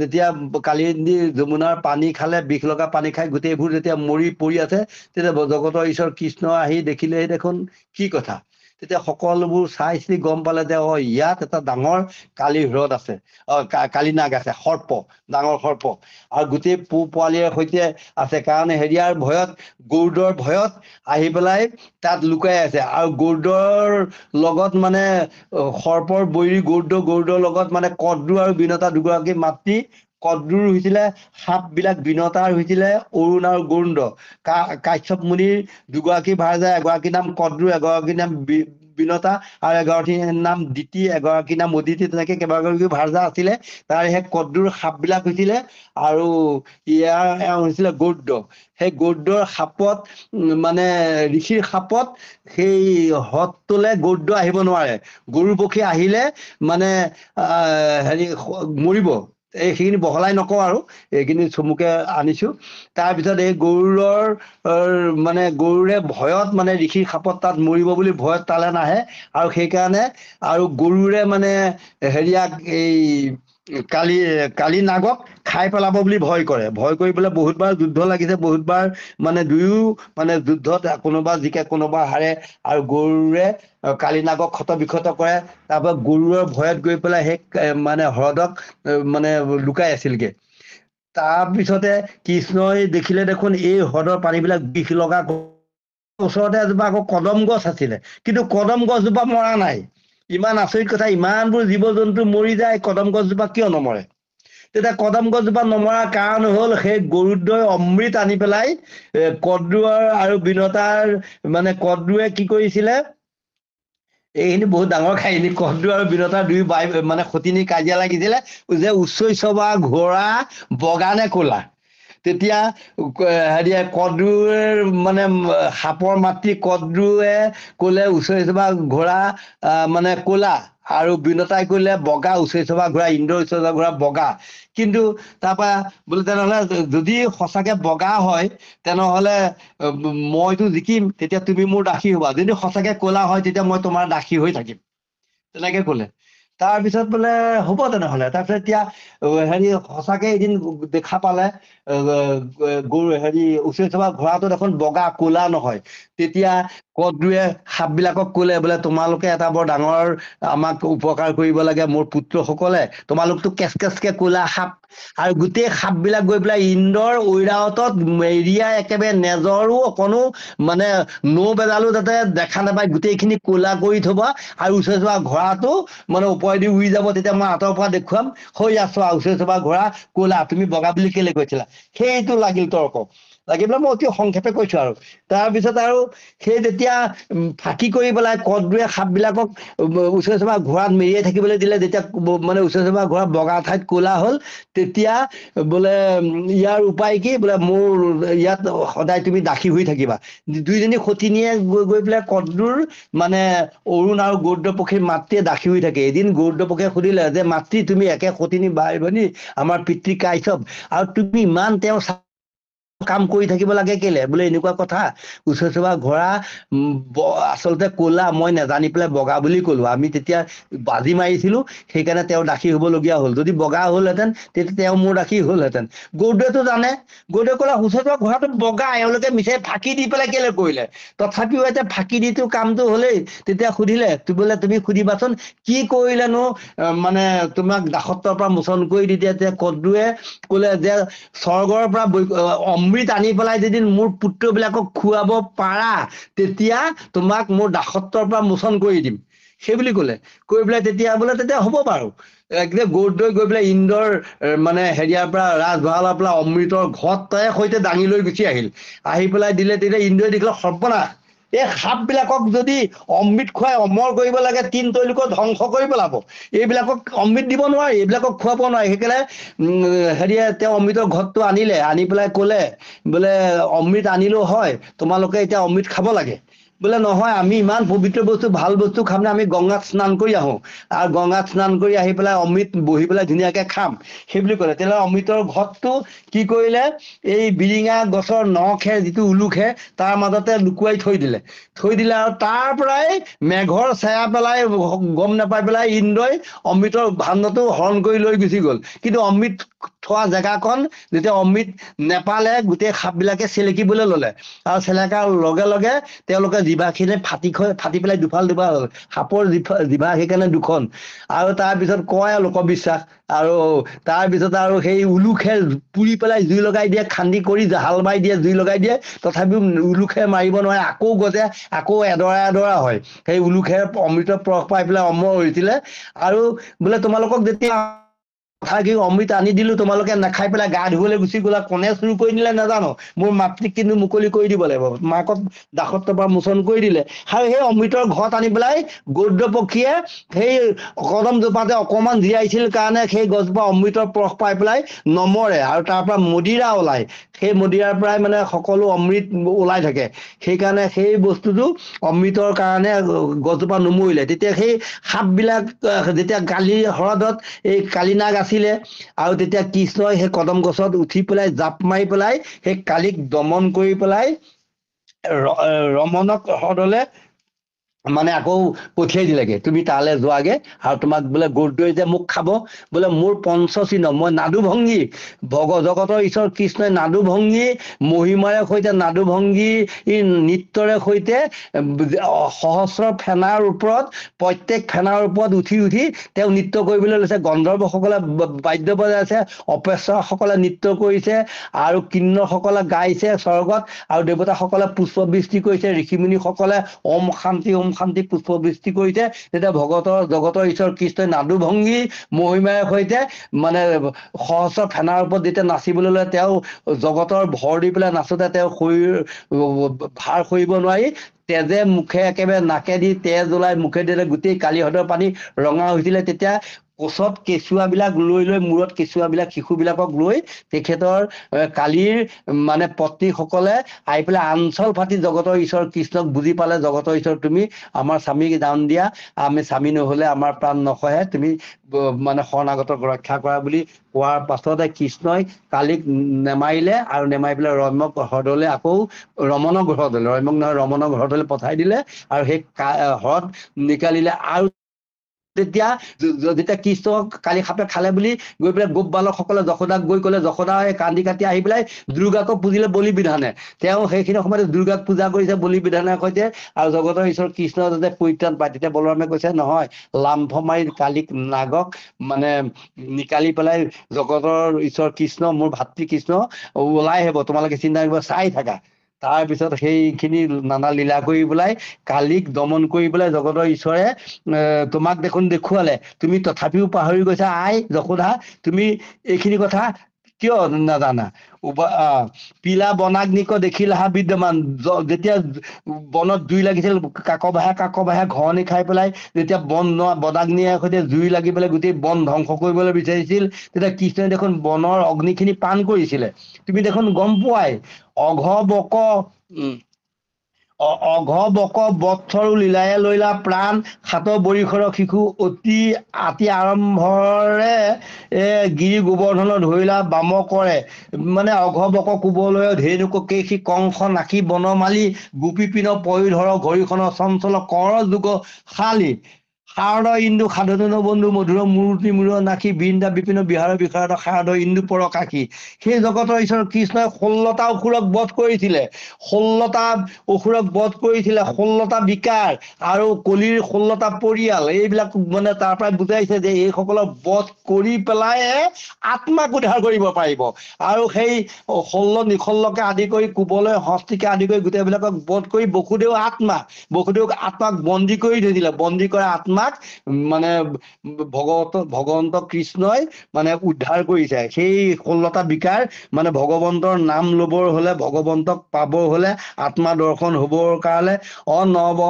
যেতিয়া কালিন্দী যমুনাৰ পানী খালে, বিষ লগা পানী খাই গোটেইবোৰ যেতিয়া মৰি পৰি আছে, তেতিয়া জগতৰ ঈশ্বৰ কৃষ্ণ আহি দেখিলে দেখোন কি কথা। তেতিয়া সকলোবোৰ চাই চিতি গম পালে যে ইয়াত এটা ডাঙৰ কালি হ্ৰদ আছে, কালি নাগ আছে, সৰ্প, ডাঙৰ সৰ্প, আৰু গোটেই পোৱালীৰ সৈতে আছে। কাৰণ হেৰিয়াৰ ভয়ত, গৰুডৰ ভয়ত আহি পেলাই তাত লুকাই আছে। আৰু গৰুডৰ লগত মানে সৰ্পৰ বৈৰী গৰুডৰ লগত মানে কদ্ৰু আৰু বিনতা দুগৰাকী মাতৃ। কদ্ৰুৰ হৈছিলে সাপ বিলাক, বিনতাৰ হৈছিলে অৰুণ আৰু গৰুণ্ড। কাশ্যপ মুনিৰ দুগৰাকী ভাৰ্যা, এগৰাকীৰ নাম কদ্ৰু, এগৰাকীৰ নাম বিনতা, আৰু এগৰাকীৰ নাম দিতি, এগৰাকীৰ নাম উদিতি, তেনেকে কেইবাগৰাকী ভাৰ্যা আছিলে। তাৰ সেই কদ্ৰুৰ সাপ বিলাক হৈছিলে, আৰু ইয়াৰ হৈছিলে গৰুড। সেই গৰুডৰ সাপত মানে ঋষিৰ সাপত সেই হ্ৰদটোলৈ গৰুড আহিব নোৱাৰে। গৰু পক্ষী আহিলে মানে হেৰি মৰিব। এইখিনি বহলাই নকওঁ আৰু, এইখিনি চমুকে আনিছো। তাৰপিছত এই গৰুড়ৰ মানে গৰুৰে ভয়ত মানে ঋষিৰ সাপত তাত মৰিব বুলি ভয়ত তালে নাহে। আৰু সেইকাৰণে আৰু গৰুৰে মানে হেৰিয়াক এই কালি নাগক খাই পেলাব বুলি ভয় কৰে, ভয় কৰি পেলাই বহুতবাৰ যুদ্ধ লাগিছে, বহুতবাৰ মানে দুয়ো মানে যুদ্ধত কোনোবা জিকে কোনোবা হাৰে, আৰু গৰুৰে কালিনাগক ক্ষত বিক্ষত কৰে। তাৰপৰা গৰুৰৰ ভয়ত গৈ পেলাই সেই মানে হ্ৰদক মানে লুকাই আছিলগে। তাৰপিছতে কৃষ্ণই দেখিলে দেখোন এই হ্ৰদৰ পানীবিলাক বিষ লগা, ওচৰতে এজোপা আকৌ কদম গছ আছিলে, কিন্তু কদম গছজোপা মৰা নাই। ইমান আচৰিত কথা, ইমানবোৰ জীৱ জন্তু মৰি যায়, কদম গছজোপা কিয় নমৰে? তেতিয়া কদম গছজোপা নমৰাৰ কাৰণ হ'ল সেই গৰুদ্ৰই অমৃত আনি পেলাই কদ্ৰুৰ আৰু বিনতাৰ মানে কদ্ৰুৱে কি কৰিছিলে, এইখিনি বহুত ডাঙৰ কাহিনী। কদ্ৰু আৰু বিনতাৰ দুই বাই মানে সতিনী কাজিয়া লাগিছিলে যে উচ্চৈঃস্ৰৱা ঘোঁৰা বগা নে ক'লা। তেতিয়া হেৰিয়ে কদ্ৰুৰ মানে সাপৰ মাতৃ কদ্ৰুৱে ক'লে উচ্চৈঃস্ৰৱা ঘোঁৰা মানে ক'লা, আৰু বিনতাই ক'লে বগা, উচ্চৈঃস্ৰৱা ঘোঁৰা ইন্দ্ৰ উচ্চৈঃস্ৰৱা ঘোঁৰা বগা। কিন্তু তাৰপৰা বোলে তেনেহ'লে যদি সঁচাকে বগা হয় তেনেহ'লে মইতো জিকিম, তেতিয়া তুমি মোৰ দাসী হ'বা, যদি সঁচাকে ক'লা হয় তেতিয়া মই তোমাৰ দাসী হৈ থাকিম, তেনেকে ক'লে। তাৰপিছত বোলে হ'ব তেনেহ'লে। তাৰপিছত এতিয়া হেৰি সঁচাকে এদিন দেখা পালে গৰু হেৰি উচ্চৈঃস্ৰৱা ঘোঁৰাটো দেখোন বগা, ক'লা নহয়। তেতিয়া কদ্ৰুৱে সাপবিলাকক ক'লে বোলে তোমালোকে এটা বৰ ডাঙৰ আমাক উপকাৰ কৰিব লাগে মোৰ পুত্ৰসকলে, তোমালোকতো কেচ কেচকে ক'লা সাপ, আৰু গোটেই সাপবিলাক গৈ পেলাই ইন্দ্ৰৰ ঐৰাৱতত মেৰিয়াই একেবাৰে নেজৰো অকণো মানে নৌ বেজালো যাতে দেখা নাপায় গোটেইখিনি ক'লা কৰি থবা, আৰু উচ্চৈঃস্ৰৱা ঘোঁৰাটো মানে ওপৰেদি উৰি যাব, তেতিয়া মই আঁতৰৰ পৰা দেখুৱাম, হৈ আছো উচ্চৈঃস্ৰৱা ঘোঁৰা ক'লা, তুমি বগা বুলি কেলে কৈছিলা। সেইটো লাগিল তৰ্ক, লাগি পেলাই মই অতি সংক্ষেপে কৈছো আৰু। তাৰপিছত আৰু সেই যেতিয়া ফাঁকি কৰি পেলাই কদ্ৰুৱে সাপবিলাকক উচ্চৈঃস্ৰৱা ঘোঁৰাত মেৰিয়াই থাকিবলৈ দিলে, যেতিয়া মানে উচ্চৈঃস্ৰৱা ঘোঁৰা বগা ঠাইত ক'লা হ'ল, তেতিয়া বোলে ইয়াৰ উপায় কি, বোলে মোৰ ইয়াত সদায় তুমি দাসী হৈ থাকিবা। দুইজনী সতিনীয়ে গৈ পেলাই কদ্ৰুৰ মানে অৰুণ আৰু গৌদ্ৰ পক্ষীৰ মাতৃয়ে দাসী হৈ থাকে। এদিন গৌদ্ৰ পক্ষীয়ে সুধিলে যে মাতৃ তুমি একে সতিনী বাই ভনী, আমাৰ পিতৃ কাশ্যপ, আৰু তুমি ইমান তেওঁৰ কাম কৰি থাকিব লাগে কেলে? বোলে এনেকুৱা কথা, উচ্চৈঃস্ৰৱা ঘোঁৰা আচলতে ক'লা, মই নেজানি পেলাই বগা বুলি ক'লো, আমি তেতিয়া বাজি মাৰিছিলো, সেইকাৰণে তেওঁ দাসী হ'বলগীয়া হ'ল, যদি বগা হ'লহেঁতেন তেতিয়া তেওঁ মোৰ দাসী হ'লহেঁতেন। গৌদ্ৰটো জানে, গৌদ্ৰই ক'লে উচ্চৈঃস্ৰৱা ঘোঁৰাটো বগা, এওঁলোকে মিছাই ফাঁকি দি পেলাই কেলে কৰিলে? তথাপিও এতিয়া ফাঁকি দিটো কামটো হ'লেই। তেতিয়া সুধিলে, বোলে তুমি সুধিবাচোন কি কৰিলেনো মানে তোমাক দাসত্বৰ পৰা মোচন কৰি দি দিয়ে। তেতিয়া কদ্ৰুৱে ক'লে যে স্বৰ্গৰ পৰা অমৃত আনি পেলাই যদি মোৰ পুত্ৰবিলাকক খুৱাব পাৰা, তেতিয়া তোমাক মোৰ দাসত্বৰ পৰা মোচন কৰি দিম, সেই বুলি ক'লে। কৈ পেলাই তেতিয়া বোলে তেতিয়া হ'ব বাৰু। একদম গৌদ্ৰই গৈ পেলাই ইন্দ্ৰৰ মানে হেৰিয়াৰ পৰা ৰাজভঁৰালৰ পৰা অমৃতৰ ঘটে সৈতে দাঙি লৈ গুচি আহিল। আহি পেলাই দিলে, তেতিয়া ইন্দ্ৰই দেখিলে সৰ্বনাশ, এই সাপবিলাকক যদি অমৃত খুৱাই অমৰ কৰিব লাগে, তিন তৈলোকক ধ্বংস কৰি পেলাব, এইবিলাকক অমৃত দিব নোৱাৰি, এইবিলাকক খুৱাব নোৱাৰি। সেইকাৰণে হেৰিয়ে তেওঁ অমৃতৰ ঘটটো আনিলে, আনি পেলাই ক'লে বোলে অমৃত আনিলো হয়, তোমালোকে এতিয়া অমৃত খাব লাগে। বোলে নহয়, আমি ইমান পবিত্ৰ বস্তু ভাল বস্তু খাম নে, আমি গংগাত স্নান কৰি আহোঁ, আৰু গংগাত স্নান কৰি আহি পেলাই অমৃত বহি পেলাই ধুনীয়াকে খাম, সেই বুলি ক'লে। তেতিয়াহ'লে অমৃতৰ ঘটটো কি কৰিলে, এই বিৰিঙা গছৰ নখে যিটো উলুখে তাৰ মাজতে লুকুৱাই থৈ দিলে। আৰু তাৰ পৰাই মেঘৰ ছায়া পেলাই গম নাপাই পেলাই ইন্দ্ৰই অমৃতৰ ভাণ্ডটো হৰণ কৰি লৈ গুচি গ'ল। কিন্তু অমৃত থোৱা জেগাকণ যেতিয়া অমৃত নেপালে, গোটেই সাপবিলাকে চেলেকিবলৈ ল'লে, আৰু চেলেকাৰ লগে লগে তেওঁলোকে জিভাখিনি ফাটি পেলাই দুফাল দুফাল হ'ল। সাপৰ জিভা সেইকাৰণে দুখন। আৰু তাৰপিছত কয় আৰু লোকবিশ্বাস, আৰু তাৰপিছত আৰু সেই উলুখে পুৰি পেলাই জুই লগাই দিয়ে, খান্দি কৰি হাল বাই দিয়ে, জুই লগাই দিয়ে, তথাপিও উলুখে মাৰিব নোৱাৰে, আকৌ গজে, আকৌ এডৰা এডৰা হয়। সেই উলুখে অমৃতৰ পৰশ পাই পেলাই অমৰ হৈছিলে। আৰু বোলে তোমালোকক যেতিয়া অমৃত আনি দিলো, তোমালোকে নাখাই পেলাই গা ধুবলৈ গুচি গ'লা, কোনে চুৰ কৰি নিলে নাজানো, মোৰ মাতৃক কিন্তু মুকলি কৰি দিব লাগিব। মাকক দাসত্বৰ পৰা মোচন কৰি দিলে, আৰু সেই অমৃতৰ ঘট আনি পেলাই গৌদ্ৰ পক্ষীয়ে সেই কদমজোপাতে অকণমান জীয়াইছিল কাৰণে সেই গছজোপা অমৃতৰ পৰশ পাই পেলাই নমৰে, আৰু তাৰ পৰা মদিৰা ওলায়। সেই মদিৰাৰ পৰাই মানে সকলো অমৃত ওলাই থাকে। সেইকাৰণে সেই বস্তুটো অমৃতৰ কাৰণে গছজোপা নমৰিলে। তেতিয়া সেই সাপবিলাক যেতিয়া কালিৰ হ্ৰদত এই কালিনাগ আছিলে, আৰু তেতিয়া কৃষ্ণই সেই কদম গছত উঠি পেলাই জাপ মাৰি পেলাই সেই কালিক দমন কৰি পেলাই ৰমনক হ্ৰদলে মানে আকৌ পঠিয়াই দিলেগে, তুমি তালৈ যোৱাগে আৰু তোমাক বোলে গৰুটোৱে যে মোক খাব, বোলে মোৰ পঞ্চচিহ্ন, মই নাদু ভংগী, জগতৰ ঈশ্বৰ কৃষ্ণই নাদু ভংগী মহিমাৰে সৈতে, নাদু ভংগী নৃত্যৰে সৈতে সহস্ৰ ফেনাৰ ওপৰত, প্ৰত্যেক ফেনাৰ ওপৰত উঠি উঠি তেওঁ নৃত্য কৰিবলৈ লৈছে। গন্ধৰ্বসকলে বাদ্য বজাইছে, অপেশ্ৰসকলে নৃত্য কৰিছে, আৰু কিন্নৰসকলে গাইছে স্বৰ্গত, আৰু দেৱতাসকলে পুষ্পবৃষ্টি কৰিছে, ঋষিমুনিসকলে ওম শান্তি পুষ্পবৃষ্টি কৰিছে। তেতিয়া জগতৰ ঈশ্বৰ কৃষ্ণই নাদু ভংগী মহিমাৰ সৈতে মানে সহস্ৰ ফেনাৰ ওপৰত যেতিয়া নাচিবলৈ লয়, তেওঁ জগতৰ ভৰ দি পেলাই নাচোতে তেওঁ শৰীৰ ভাৰ সৰিব নোৱাৰি তেজে মুখে একেবাৰে নাকেদি তেজ ওলাই, মুখেদি গোটেই কালীহ্ৰদৰ পানী ৰঙা হৈছিলে। তেতিয়া কোচত কেঁচুৱাবিলাক লৈ মূৰত কেঁচুৱাবিলাক শিশুবিলাকক লৈ তেখেতৰ কালীৰ মানে পত্নীসকলে আহি পেলাই আঞ্চল ফাটি জগতৰ ঈশ্বৰ কৃষ্ণক বুজি পালে, জগতৰ ঈশ্বৰ তুমি আমাৰ স্বামীক দান দিয়া, আমি স্বামী নহলে আমাৰ প্ৰাণ নসহে, তুমি মানে শৰণাগতক ৰক্ষা কৰা বুলি কোৱাৰ পাছতে কৃষ্ণই কালীক নেমাৰিলে, আৰু নেমাৰি পেলাই ৰম্যক হ্ৰদলৈ, আকৌ ৰমণক হ্ৰদলৈ, ৰম্যক নহয় ৰমণক হ্ৰদলৈ পঠাই দিলে, আৰু সেই হ্ৰদ নিকালিলে। আৰু যেতিয়া কৃষ্ণক কালি সাপে খালে বুলি গৈ পেলাই গোপ বালকসকলে যশোদাক গৈ ক'লে, যশোদাই কান্দি কাটি আহি পেলাই দুৰ্গাকো পুজিলে বলি বিধানে। তেওঁ সেইখিনি সময়তে দুৰ্গাক পূজা কৰিছে বলি বিধানৰ সৈতে, আৰু জগতৰ ঈশ্বৰ কৃষ্ণ যাতে পৰিত্ৰাণ পায়। তেতিয়া বলৰামে কৈছে নহয়, লাম্ফ মাৰি কালিক নাগক মানে নিকালি পেলাই জগতৰ ঈশ্বৰ কৃষ্ণ, মোৰ ভাতৃ কৃষ্ণ ওলাই আহিব, তোমালোকে চিন্তা কৰিব, চাই থাকা। তাৰপিছত সেইখিনি নানা লীলা কৰি পেলাই কালিক দমন কৰি পেলাই জগতৰ ঈশ্বৰে তোমাক দেখোন দেখুৱালে, তুমি তথাপিও পাহৰি গৈছা। আই যশোদা, তুমি এইখিনি কথা কিয় নাজানা? পিলা বনাগ্নিক দেখিলাহা বিদ্যমান, যেতিয়া বনত জুই লাগিছিল, কাকবাহে ঘৰণি খাই পেলাই যেতিয়া বনাগ্নিৰ সৈতে জুই লাগি পেলাই গোটেই বন ধ্বংস কৰিবলৈ বিচাৰিছিল, তেতিয়া কৃষ্ণই দেখোন বনৰ অগ্নিখিনি পান কৰিছিলে। তুমি দেখোন গম পোৱাই, অঘবক বৎসৰো লীলায়ে লৈলা প্ৰাণ, সাত বৰিশৰ শিশু আতি আৰম্ভৰে গিৰি গোবৰ্ধন ধৰিলা বাম কৰে। মানে অঘবক কোবলয় ধেনুক কেশী কংস নাকি বনমালী, গোপী পিন পৰিধৰ ঘড়ীখন চঞ্চল কৰ যুগ শালী, শাৰদ ইন্দু সাধন বন্ধু মধুৰ মূৰ্তি মূৰ নাখি, বৃন্দা বিপিন বিহাৰ বিশাৰদ শাৰদ ইন্দু পৰ কাশী। সেই জগতৰ ঈশ্বৰ কৃষ্ণই 16টা অসুৰক বধ কৰিছিলে, 16টা অসুৰক বধ কৰিছিলে, 16টা বিকাৰ আৰু কলিৰ 16টা পৰিয়াল, এইবিলাক মানে তাৰ পৰা বুজাইছে যে এইসকলক বধ কৰি পেলাই আত্মাক উদ্ধাৰ কৰিব পাৰিব। আৰু সেই 16 নিষল্লকে আদি কৰি কোবলয় হস্তিকে আদি কৰি গোটেইবিলাকক বধ কৰি বসুদেৱ আত্মাক বন্দী কৰি থৈছিলে। বন্দী কৰা আত্মাক মানে ভগৱন্ত কৃষ্ণই মানে উদ্ধাৰ কৰিছে। সেই 16টা বিকাৰ মানে ভগৱন্তৰ নাম ল'বৰ হলে, ভগৱন্তক পাব হলে, আত্মা দৰ্শন হবৰ কাৰণে অনব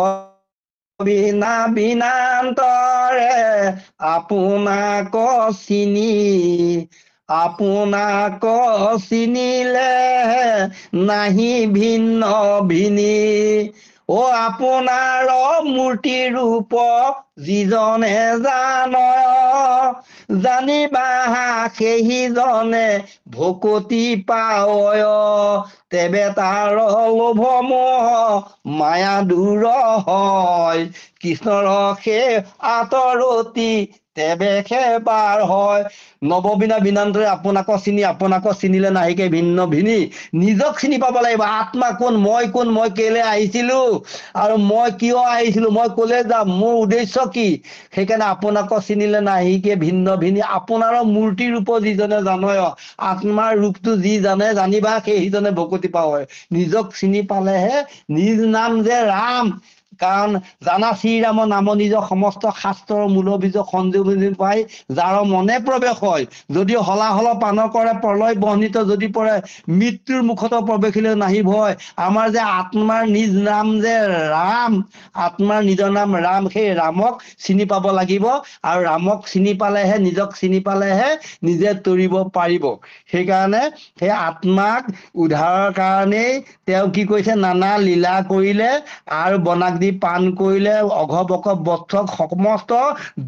বিনান্তৰে আপোনাক চিনিলে নাহি ভিন্ন ভিনী, আপোনাৰ মূৰ্তি ৰূপ যিজনে জানিবা সেইজনে ভকতি পায়, তেবে তাৰ লোভ মোহ মায়া দূৰ হয়, কৃষ্ণৰ সেই আতৰতি তেবে সেবাৰ হয়। নৱবিনা বিনান্তৰে আপোনাক চিনিলে নাহিকে ভিন্ন ভিনী। নিজক চিনি পাব লাগিব, আত্মা কোন, মই কেলে আহিছিলো, আৰু মই কিয় আহিছিলো, মই কলে যাম, মোৰ উদ্দেশ্য কি। সেইকাৰণে আপোনাক চিনিলে নাহিকে ভিন্ন ভিনী, আপোনাৰ মূৰ্তি ৰূপ যিজনে জানয়, আত্মাৰ ৰূপটো যি জানিবা সেইজনে ভকতি পায়। নিজক চিনি পালেহে, নিজ নাম যে ৰাম, কাৰণ জানা শ্ৰীৰাম নাম নিজ সমস্ত শাস্ত্ৰৰ মূল বীজ সঞ্জীৱনী পাই, যাৰ মনে প্ৰৱেশ হয়, যদি হলাহল পান কৰে প্ৰলয় বহনিত যদি পৰে, মৃত্যুৰ মুখত প্ৰৱেশিলে নাহি ভয়। আমাৰ যে আত্মাৰ নিজ নাম যে ৰাম, আত্মাৰ নিজৰ নাম ৰাম, সেই ৰামক চিনি পাব লাগিব, আৰু ৰামক চিনি পালেহে, নিজক চিনি পালেহে নিজে তৰিব পাৰিব। সেইকাৰণে সেই আত্মাক উদ্ধাৰৰ কাৰণেই তেওঁ কি কৰিছে, নানা লীলা কৰিলে, আৰু বনাগ্নি পান কৰিলে, অঘবক বৎসক সমস্ত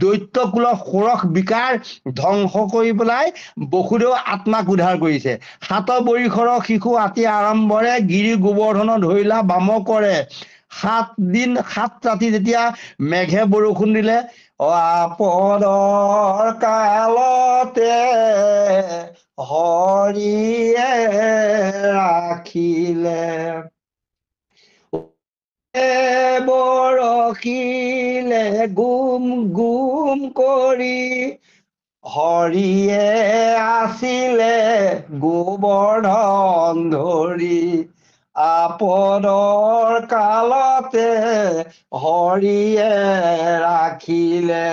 দৈত্য কুলৰ ষোড়শ বিকাৰ ধ্বংস কৰি পেলাই বসুদেৱ আত্মাক উদ্ধাৰ কৰিছে। সাত বৰিশৰ শিশু আতি আৰম্ভৰে গিৰি গোবৰ্ধন ধৰিলা বাম কৰে, 7 দিন 7 ৰাতি যেতিয়া মেঘে বৰষুণ দিলে, আপদৰ কালতে হৰিয়ে ৰাখিলে, বৰশিলে গুম গুম কৰি, হৰিয়ে আছিলে গোবৰ্ধন ধৰি, আপদৰ কালতে হৰিয়ে ৰাখিলে।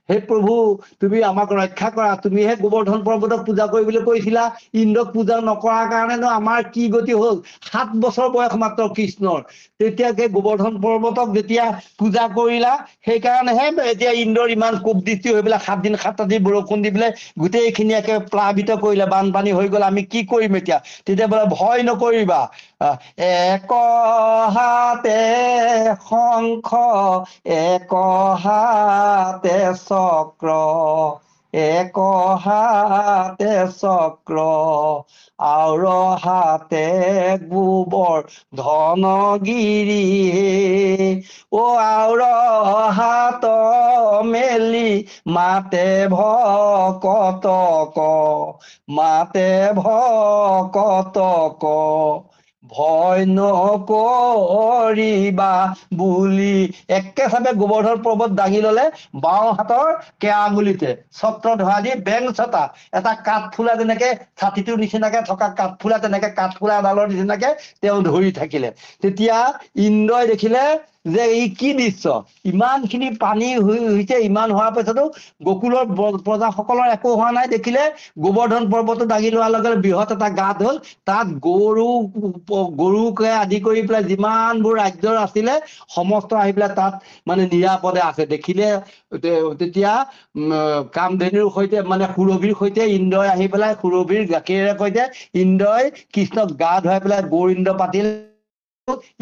হে প্ৰভু, তুমি আমাক ৰক্ষা কৰা, তুমিহে গোবৰ্ধন পৰ্বতক পূজা কৰিবলৈ কৈছিলা, ইন্দ্ৰক পূজা নকৰাৰ কাৰণেনো আমাৰ কি গতি হ'ল? 7 বছৰ বয়স মাত্ৰ কৃষ্ণৰ, তেতিয়াকে গোবৰ্ধন পৰ্বতক যেতিয়া পূজা কৰিলা, সেইকাৰণেহে এতিয়া ইন্দ্ৰৰ ইমান কোপ দৃষ্টি হৈ পেলাই 7 দিন 7 ৰাতি বৰষুণ দি পেলাই গোটেইখিনি একে প্লাবিত কৰিলে, বানপানী হৈ গ'ল, আমি কি কৰিম এতিয়া? তেতিয়া বোলে ভয় নকৰিবা, এক হাতে শংখ, এক হাতে চক্ৰ, এক হাতে চক্ৰ, আউৰ হাতে গোবৰ ধনগিৰি, আউৰ হাত মেলি মাতে ভকতক, মাতে ভকতক, ভয় নকৰিবা বুলি একেচাপে গোবৰ্ধন পৰ্বত দাঙি ললে, বাওঁ হাতৰ কেৰা আঙুলিতে ছত্ৰ ধৰা দি বেং ছটা, এটা কাঠফুলা যেনেকে ছাতিটোৰ নিচিনাকে থকা কাঠফুলা, তেনেকে কাঠফুলা এডালৰ নিচিনাকে তেওঁ ধৰি থাকিলে। তেতিয়া ইন্দ্ৰই দেখিলে যে ই কি দৃশ্য, ইমানখিনি পানী হৈছে, ইমান হোৱাৰ পিছতো গকুলৰ প্ৰজাসকলৰ একো হোৱা নাই। দেখিলে গোবৰ্ধন পৰ্বতটো দাঙি লোৱাৰ লগে লগে বৃহৎ এটা গাঁত হ'ল, তাত গৰুকে আদি কৰি পেলাই যিমানবোৰ ৰাজ্যৰ আছিলে সমস্ত আহি পেলাই তাত মানে নিৰাপদে আছে। দেখিলে তেতিয়া কামধেনুৰ সৈতে মানে সুৰভিৰ সৈতে ইন্দ্ৰই আহি পেলাই সুৰভিৰ গাখীৰেৰে সৈতে ইন্দ্ৰই কৃষ্ণক গা ধুৱাই পেলাই গৌৰ ইন্দ্ৰ পাতিল।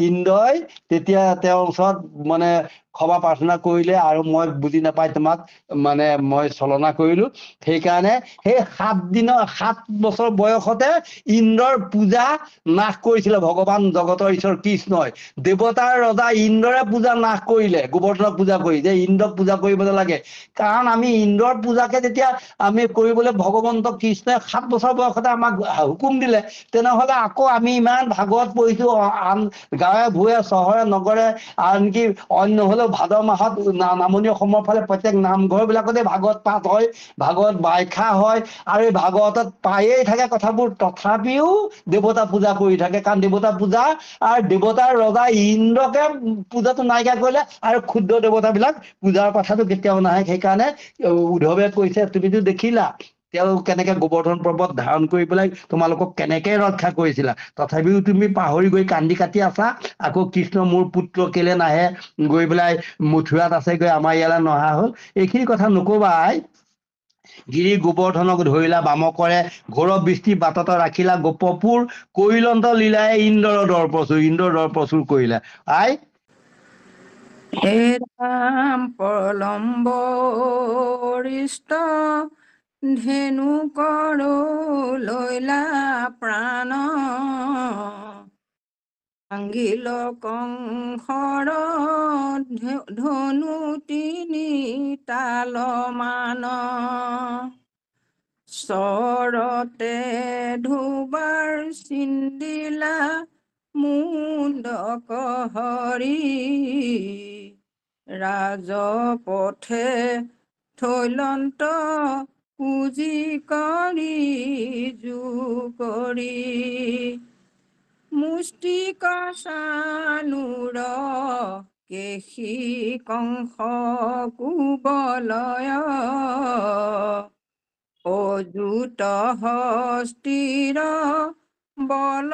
ইন্দ্ৰই তেতিয়া তেওঁৰ ওচৰত মানে ক্ষমা প্ৰাৰ্থনা কৰিলে, আৰু মই বুজি নাপাই তোমাক মানে মই ছলনা কৰিলো, সেইকাৰণে সেই 7 বছৰ বয়সতে ইন্দ্ৰৰ পূজা নাশ কৰিছিলে ভগৱান জগতৰ ঈশ্বৰ কৃষ্ণই। দেৱতাৰ ৰজা ইন্দ্ৰৰে পূজা নাশ কৰিলে গোবৰ্ধনক পূজা কৰি, যে ইন্দ্ৰক পূজা কৰিব নালাগে। কাৰণ আমি ইন্দ্ৰৰ পূজাকে যেতিয়া আমি কৰিবলৈ ভগৱন্ত কৃষ্ণই 7 বছৰ বয়সতে আমাক হুকুম দিলে, তেনেহলে আকৌ আমি ইমান ভাগৱত পঢ়িছো, আন গাঁৱে ভূঞে চহৰে নগৰে, আনকি অন্য হলেও ভাদ মাহত নামনি অসমৰ ফালে প্ৰত্যেক নামঘৰ বিলাকতে ভাগৱত পাঠ হয়, ভাগৱত বাখ্যা হয়, আৰু এই ভাগৱতত পায়েই থাকে কথাবোৰ, তথাপিও দেৱতা পূজা কৰি থাকে। কাৰণ দেৱতা পূজা আৰু দেৱতাৰ ৰজা ইন্দ্ৰকে পূজাটো নাইকিয়া কৰিলে, আৰু ক্ষুদ্ৰ দেৱতাবিলাক পূজাৰ কথাটো কেতিয়াও নাহে। সেইকাৰণে উদ্ধৱে কৈছে, তুমিতো দেখিলা তেওঁ কেনেকে গোবৰ্ধন পৰ্বত ধাৰণ কৰি পেলাই তোমালোকক কেনেকে ৰক্ষা কৰিছিলা, তথাপিও তুমি পাহৰি গৈ কান্দি কাটি আছা। আকৌ কৃষ্ণ মোৰ পুত্ৰ কেলে নাহে, গৈ পেলাই মথুৰাত আছে, গৈ আমাৰ ইয়ালৈ নহা হ'ল। এইখিনি কথা নকবাই। গিৰি গোবৰ্ধনক ধৰিলা বামকৰে, ঘোৰ বৃষ্টি বাটত ৰাখিলা গোপপুৰ, কৈলন্ত লীলাই ইন্দ্ৰৰ দৰ্পচুৰ, ইন্দ্ৰৰ দৰ্পচুৰ কৰিলা। হে ৰাম প্ৰলম্বৰিষ্ট, ধেনু কৰো লৈলা প্ৰাণ, ভাঙিল কংসৰ ধনু তিনি তাল মান, চৰতে ধুবাৰ চিন্দিলা মুণ্ডক হৰি, ৰাজপথে থৈলন্ত পুঁজি কৰি জুকৰি, মুষ্টিক চানুৰ কেশী কংস কুবলয়, অযুত হস্তিৰ বল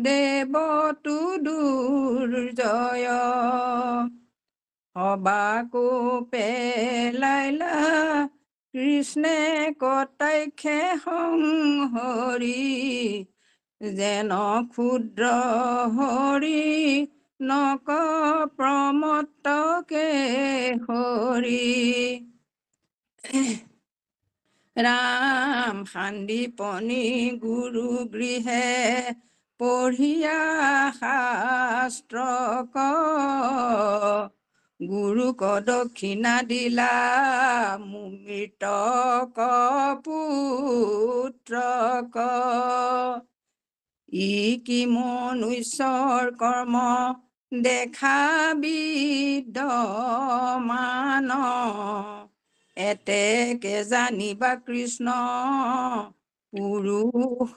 দেৱতু দুৰ্জয়, সবাকো পেলাইলা কৃষ্ণে কটাক্ষে সংহৰি, যেন ক্ষুদ্ৰ হৰি নক প্ৰমত্তকে হৰি। ৰাম সান্দীপনি গুৰু গৃহে, পঢ়িয়া শাস্ত্ৰ গুৰুক দক্ষিণা দিলা মৃতক পুত্ৰক ই কি মনুষ্যৰ কৰ্ম দেখাবি দমান এতেকে জানিবা কৃষ্ণ পুৰুষ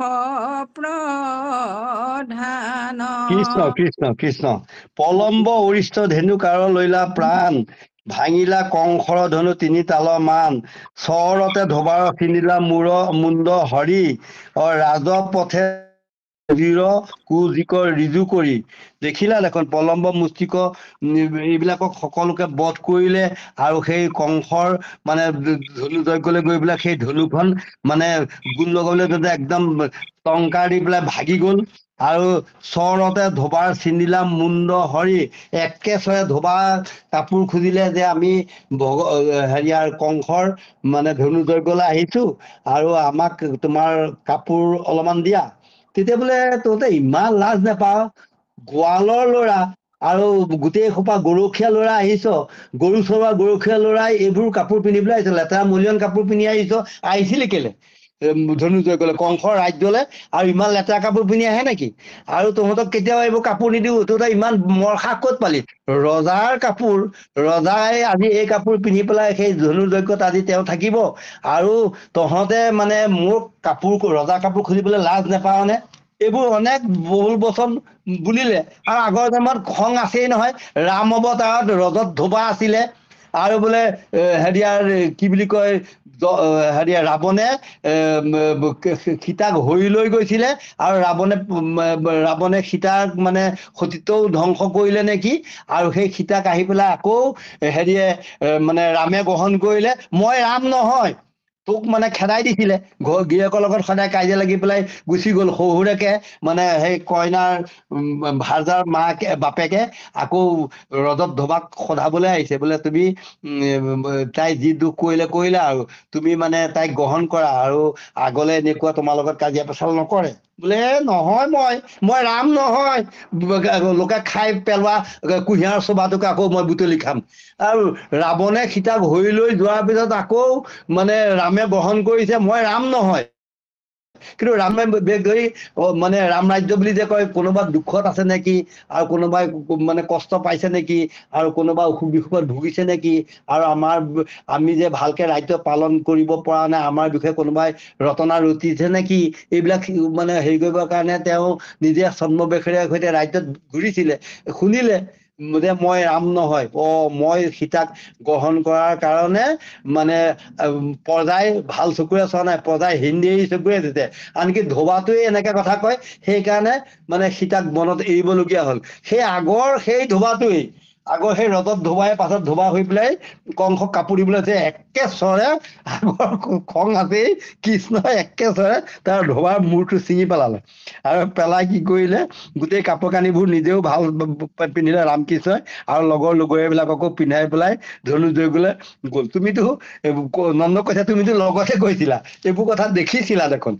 প্ৰধান। কৃষ্ণ কৃষ্ণ কৃষ্ণ পলম্ব উৰিষ্ঠ ধেনু কাৰ লৈলা প্ৰাণ ভাঙিলা কংসৰ ধনু তিনি তাল মান চৰতে ধোবাৰ চিন্দিলা মূৰ মুণ্ড হৰি ৰাজপথে কুজিকৰ ৰিজু কৰি দেখিলা দেখোন পলম্ব মুষ্টিক এইবিলাকক সকলোকে বধ কৰিলে আৰু সেই কংসৰ মানে ধনু যজ্ঞলৈ গৈ পেলাই সেই ধনুখন মানে গুণ লগাবলৈ যাতে একদম টংকাৰ দি পেলাই ভাগি গল আৰু চৰতে ধোবাৰ চিন্দিলা মুণ্ড হৰি একেচৰে ধোবা কাপোৰ খুজিলে যে আমি হেৰিয়াৰ কংসৰ মানে ধনু যজ্ঞলৈ আহিছো আৰু আমাক তোমাৰ কাপোৰ অলপমান দিয়া। তেতিয়া বোলে তহঁতে ইমান লাজ নাপাও গোৱালৰ ল'ৰা আৰু গোটেই সোপা গৰখীয়া ল'ৰা আহিছ গৰু চৰোৱা গৰখীয়া ল'ৰাই এইবোৰ কাপোৰ পিন্ধি পেলাই আহিছ লেতেৰা মলিয়ন কাপোৰ পিন্ধি আহিছিলি কেলে ধনু যজ্ঞলৈ কংসৰ ৰাজ্যলৈ আৰু ইমান লেতেৰা কাপোৰ পিন্ধি আহে নেকি আৰু তহঁতক কেতিয়াও এইবোৰ কাপোৰ নিদিও তহঁতে ইমান মৰসা ক'ত পালি ৰজাৰ কাপোৰ ৰজাই আজি এই কাপোৰ পিন্ধি পেলাই সেই ধনু যজ্ঞত আজি তেওঁ থাকিব আৰু তহঁতে মানে মোৰ কাপোৰ ৰজাৰ কাপোৰ খুজিবলৈ লাজ নাপাওনে এইবোৰ অনেক বহুল বচন বুলিলে আৰু আগৰ জন্মত খং আছেই নহয় ৰাম অৱতাৰত ৰজত ধোবা আছিলে আৰু বোলে হেৰিয়াৰ কি বুলি কয় হেৰিয়া ৰাৱণে সীতাক হৰি লৈ গৈছিলে আৰু ৰাৱণে সীতাক মানে সতীত্বও ধ্বংস কৰিলে নেকি আৰু সেই সীতাক আহি পেলাই আকৌ হেৰিয়ে মানে ৰামে গ্ৰহণ কৰিলে মই ৰাম নহয় তোক মানে খেদাই দিছিলে গিৰিয়েকৰ লগত সদায় কাজিয়া লাগি পেলাই গুচি গ'ল শহুৰেকে মানে সেই কইনাৰ ভাৰ্জাৰ মাকে বাপেকে আকৌ ৰজত ধোবাক সধাবলৈ আহিছে বোলে তুমি তাই যি দুখ কৰিলে আৰু তুমি মানে তাইক গ্ৰহণ কৰা আৰু আগলে এনেকুৱা তোমাৰ লগত কাজিয়া পেচাল নকৰে বোলে নহয় মই ৰাম নহয় লোকে খাই পেলোৱা কুঁহিয়াৰ চোবাটোকে আকৌ মই বুটলি খাম আৰু ৰাৱণে সীতাক হৰি লৈ যোৱাৰ পিছত আকৌ মানে ৰামে গ্ৰহণ কৰিছে মই ৰাম নহয় কিন্তু ৰামে বেগ ধৰি মানে ৰাম ৰাজ্য বুলি যে কয় কোনোবা দুখত আছে নেকি আৰু কোনোবাই মানে কষ্ট পাইছে নেকি আৰু কোনোবা অসুখ বিসুখত ভুগিছে নেকি আৰু আমি যে ভালকে ৰাজ্য পালন কৰিব পৰা নাই আমাৰ বিষয়ে কোনোবাই ৰটনা ৰটিছে নেকি এইবিলাক মানে হেৰি কৰিবৰ কাৰণে তেওঁ নিজে ছদ্মবেশেৰে সৈতে ৰাজ্যত ঘূৰিছিলে শুনিলে যে মই ৰাম নহয় মই সীতাক গ্ৰহণ কৰাৰ কাৰণে মানে প্ৰজাই ভাল চকুৰে চোৱা নাই প্ৰজাই হিন্দী চকুৰে দিছে আনকি ধোবাটোৱে এনেকে কথা কয় সেইকাৰণে মানে সীতাক বনত এৰিবলগীয়া হ'ল সেই আগৰ সেই ধোবাটোৱেই আগৰ সেই ৰজত ধোবাই পাছত ধোবা হৈ পেলাই কংসক কাপোৰ দিবলৈ আছে একেচৰে আগৰ খং আছেই কৃষ্ণই একেচৰে তাৰ ধোবাৰ মূৰটো ছিঙি পেলালে আৰু পেলাই কি কৰিলে গোটেই কাপোৰ কানিবোৰ নিজেও ভাল পিন্ধিলে ৰামকৃষ্ণই আৰু লগৰ লগৰীয়াবিলাককো পিন্ধাই পেলাই ধনু যজ্ঞলৈ গ'ল তুমিতো নন্দ কৈছা তুমিতো লগতে গৈছিলা এইবোৰ কথা দেখিছিলা দেখোন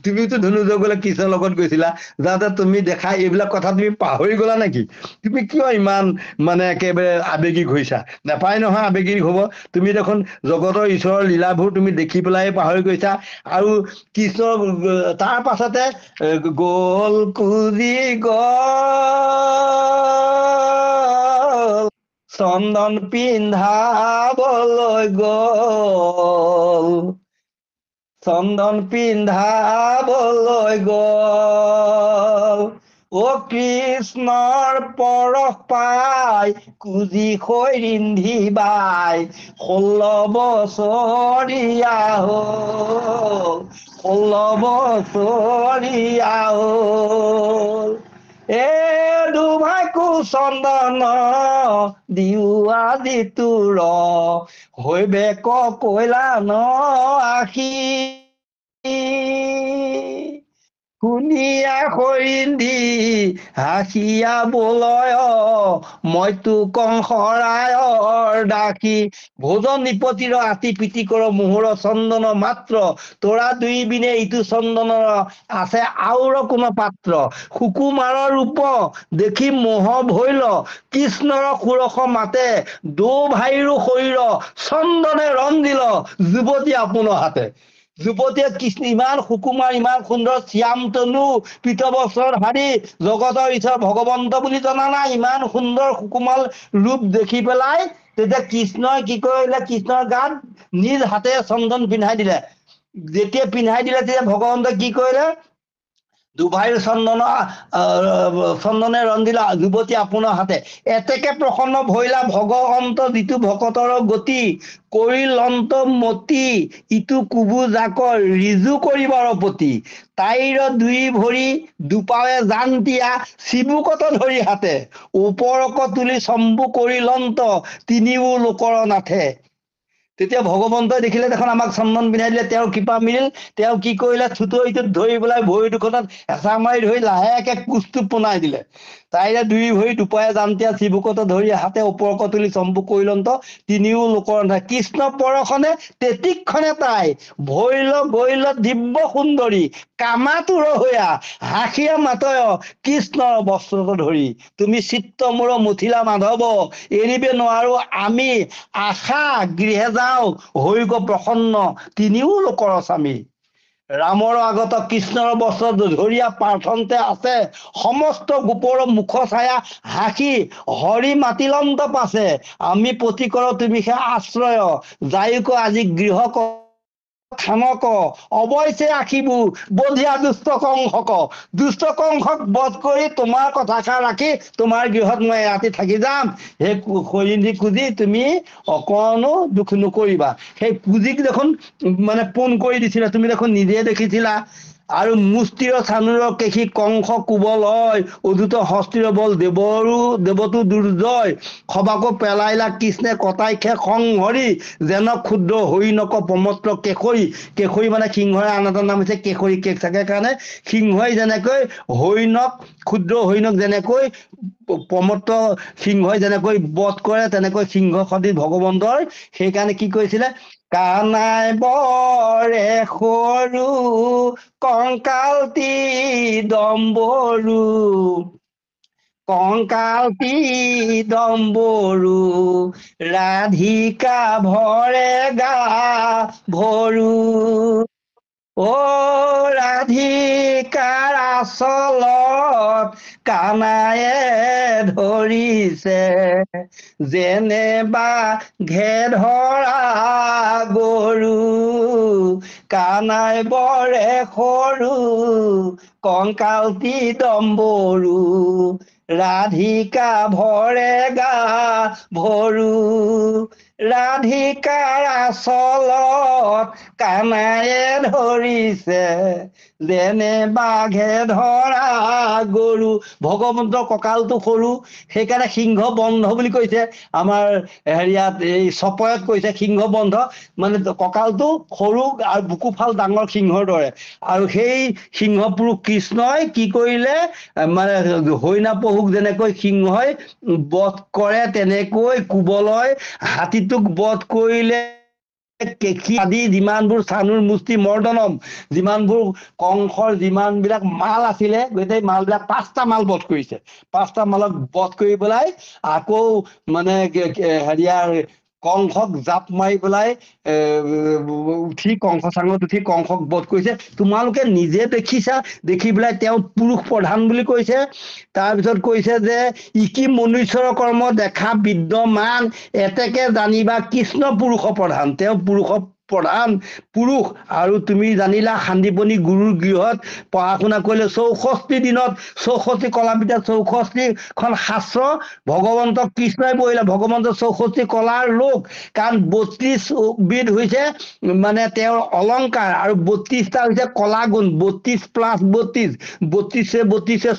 তুমিতো ধনু যজ্ঞলৈ কৃষ্ণৰ লগত গৈছিলা যাতে তুমি দেখা এইবিলাক কথা তুমি পাহৰি গলা নেকি তুমি কিয় ইমান মানে একেবাৰে আবেগিক হৈছা নাপায় নহয় আবেগিক হব তুমি দেখোন জগতৰ ঈশ্বৰৰ লীলাবোৰ তুমি দেখি পেলাই পাহৰি গৈছা আৰু কৃষ্ণ তাৰ পাছতে গল কুজি গল চন্দন পিন্ধাবলৈ গল চন্দন পিন্ধাবলৈ গল কৃষ্ণৰ পৰশ পাই কুজি হৈ ৰিন্ধি বাই 16 বছৰীয়া হ'ল 16 বছৰীয়া হ'ল দুভাইকো চন্দন দিও আজি তোৰ হৈবে কইলা ন আশী শুনিয়া সৰিন্ধি হাঁহিয়া বলয় মইতো কংসৰায়ৰ দাসী ভোজন নিপতিৰ আতি পিতি কৰ মোহৰ চন্দন মাত্ৰ তোৰা দুই বিনে ইটো চন্দনৰ আছে আউৰ কোনো পাত্ৰ সুকুমাৰৰ ৰূপ দেখি মোহ ভৈল কৃষ্ণৰ সুৰস মাতে দো ভাইৰো শৰীৰ চন্দনে ৰঞ্জিল যুৱতী আপোন হাতে যুৱতীয়ে কৃষ্ণ ইমান সুকুমাৰ ইমান সুন্দৰ শ্যাম তনু পীতবস্ত্ৰৰ হাৰি জগতৰ ঈশ্বৰ ভগৱন্ত বুলি জনা নাই ইমান সুন্দৰ সুকুমাল ৰূপ দেখি পেলাই তেতিয়া কৃষ্ণই কি কৰিলে কৃষ্ণৰ গাত নিজ হাতে চন্দন পিন্ধাই দিলে যেতিয়া পিন্ধাই দিলে তেতিয়া ভগৱন্তই কি কৰিলে দুভাইৰ চন্দনে ৰঞ্জিলা যুৱতী আপোনাৰ হাতে এতেকে প্ৰসন্ন ভৈলা ভগৱন্ত যিটো ভকতৰ গতি কৰিলন্ত মতি ইটো কুবু জাকৰ ৰিজু কৰিবৰ প্ৰতি তাইৰ দুই ভৰি দুপাৱে জান দিয়া চিবুকত ধৰি হাতে ওপৰক তুলি চম্বু কৰিলন্ত তিনিও লোকৰ নাথে তেতিয়া ভগৱন্তই দেখিলে দেখোন আমাক চন্দন পিন্ধাই দিলে তেওঁৰ কৃপা মিলিল তেওঁ কি কৰিলে থুতৰিটোত ধৰি পেলাই ভৰি দুখনত হেঁচা মাৰি ধৰি লাহেকে কোচটো পোনাই দিলে তাইৰে দুই ভৰি দুপায়ে জানতিয়া চিবুকত ধৰি হাতে ওপৰক তুলি চম্বু কৰিলন্ত তিনিও লোকৰ নাথে কৃষ্ণ পৰশনে তেতিক্ষণে তাই ভৈল গৈল দিব্য সুন্দৰী কামাতুৰ হৈয়া হাঁহিয়া মাতয় কৃষ্ণৰ বস্ত্ৰটো ধৰি তুমি চিত্ত মোৰ মুঠিলা মাধৱ এৰিবে নোৱাৰো আমি আশা গৃহে যাওঁ হৈক প্ৰসন্ন তিনিও লোকৰ স্বামী ৰামৰ আগত কৃষ্ণৰ বস্ত্ৰ ধৰিয়া প্ৰাৰ্থনতে আছে সমস্ত গোপৰ মুখ ছায়া হাসি হৰি মাতিলন্ত পাছে আমি পতি কৰ তুমি সে আশ্ৰয় যায়ক আজি গৃহ থানক অৱশ্যে ৰাখিবো বধিয়া দুষ্ট কংসক বধ কৰি তোমাৰ কথাষাৰ ৰাখি তোমাৰ গৃহত মই ৰাতি থাকি যাম সেই সৰিন্ধি কুজি তুমি অকণো দুখ নকৰিবা সেই কুজিক দেখোন মানে পোন কৰি দিছিলা তুমি দেখোন নিজে দেখিছিলা আৰু মুষ্টিৰ চানুৰ কেশী কংস কুবল হয় উদুত হস্তিৰ বল দেৱতো দুৰ্জয় সবাকো পেলাইলা কৃষ্ণে কটাই খে সংহৰি যেন ক্ষুদ্ৰ হৰিণক প্ৰমত্ৰ কেশৰী মানে সিংহৰ আন এটা নাম হৈছে কেশৰী কেক থাকে কাৰণে সিংহই যেনেকৈ হৰিণক ক্ষুদ্ৰ হৰিণক যেনেকৈ প্ৰমত্ৰ সিংহই যেনেকৈ বধ কৰে তেনেকৈ সিংহ সদৃশ ভগৱন্তৰ সেইকাৰণে কি কৰিছিলে কানাই বৰে সৰু কংকালতি দম্বৰু ৰাধিকা ভৰে গা ভৰু অ ৰাধিকাৰ আচলত কানায়ে ধৰিছে যেনেবা ঘে ধৰা গৰু কানাই বৰে সৰু কংকালতি দম্বৰু ৰাধিকা ভৰে গা ভৰু ৰাধিকাৰ আচলত কানায়ে ধৰিছে যেনে বাঘে ধৰা গৰু ভগৱন্তৰ কঁকালটো সৰু সেইকাৰণে সিংহ বন্ধ বুলি কৈছে আমাৰ হেৰিয়াত এই চপয়ত কৈছে সিংহ বন্ধ মানে কঁকালটো সৰু আৰু বুকুফাল ডাঙৰ সিংহৰ দৰে আৰু সেই সিংহ পুৰুষ কৃষ্ণই কি কৰিলে মানে হৰিণা পহুক যেনেকৈ সিংহই বধ কৰে তেনেকৈ কুবলয় হাতীটোক বধ কৰিলে কেশী আদি যিমানবোৰ চানুৰ মুষ্টি মৰ্দনম যিমানবোৰ কংসৰ যিমানবিলাক মাল আছিলে গোটেই মালবিলাক 5টা মাল বধ কৰিছে 5টা মালক বধ কৰি পেলাই আকৌ মানে হেৰিয়াৰ কংসক জাপ মাৰি পেলাই উঠি কংস চাঙত উঠি কংসক বধ কৰিছে তোমালোকে নিজে দেখিছা দেখি পেলাই তেওঁ পুৰুষ প্ৰধান বুলি কৈছে তাৰপিছত কৈছে যে ইকি মনুষ্যৰ কৰ্ম দেখা বিদ্যমান এতেকে জানিবা কৃষ্ণ পুৰুষ প্ৰধান তেওঁ পুৰুষ প্ৰধান পুৰুষ আৰু তুমি জানিলা শান্তিপনী গুৰুৰ গৃহত পঢ়া শুনা কৰিলে 64 দিনত 64 কলাবিদ্যা 64খন শাস্ত্ৰ ভগৱন্ত কৃষ্ণই পঢ়িলে ভগৱন্ত 64 কলাৰ লোক কাৰণ 32 বিধ হৈছে মানে তেওঁৰ অলংকাৰ আৰু 32টা হৈছে কলা গুণ 32 প্লাছ 32 32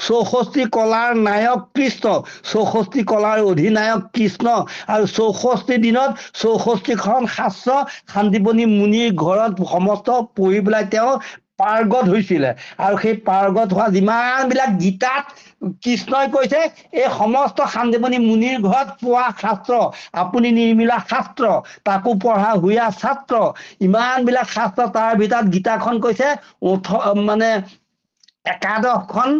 64 কলাৰ নায়ক কৃষ্ণ 64 কলাৰ অধিনায়ক কৃষ্ণ আৰু 64 দিনত 64খন শাস্ত্ৰ শান্তিপনী মুনিৰ ঘৰত সমস্ত পঢ়ি পেলাই তেওঁ পাৰ্গত হৈছিলে আৰু সেই পাৰ্গত হোৱা যিমানবিলাক গীতাত কৃষ্ণই কৈছে এই সমস্ত শান্তিমণি মুনিৰ ঘৰত পোৱা শাস্ত্ৰ আপুনি নিৰ্মিলা শাস্ত্ৰ তাকো পঢ়া হুয়া ছাত্ৰ ইমানবিলাক শাস্ত্ৰ তাৰ ভিতৰত গীতাখন কৈছে মানে একাদশখন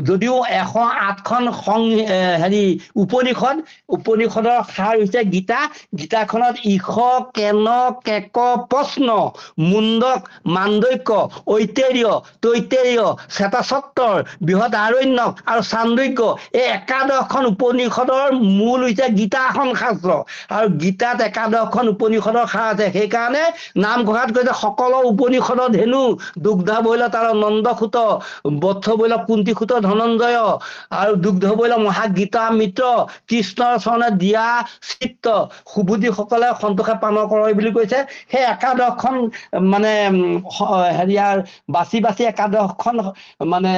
যদিও 108খন হেৰি উপনিষদৰ সাৰ হৈছে গীতা গীতাখনত ঈশ কেন কেক প্ৰশ্ন মুণ্ডক মাণ্ডক্য ঐতেৰ্য তৈতেৰ্য শ্বেতচত্ৰৰ বৃহদাৰণ্যক আৰু চান্দক্য এই একাদশখন উপনিষদৰ মূল হৈছে গীতাখন শাস্ত্ৰ আৰু গীতাত একাদশখন উপনিষদৰ সাৰ আছে সেইকাৰণে নামঘোষাত কৈছে সকলো উপনিষদৰ ধেনু দুগ্ধ বৈল তাৰ নন্দসূত বৎস বৈল কুন্তিসূত ধনঞ্জয় আৰু দুগ্ধ বৈল মহাগীতা মিত্ৰ কৃষ্ণৰ চৰণে দিয়া চিত্ত সুবুদ্ধিসকলে সন্তোষে পান কৰে বুলি কৈছে সেই একাদশখন মানে হেৰিয়াৰ বাছি বাছি একাদশখন মানে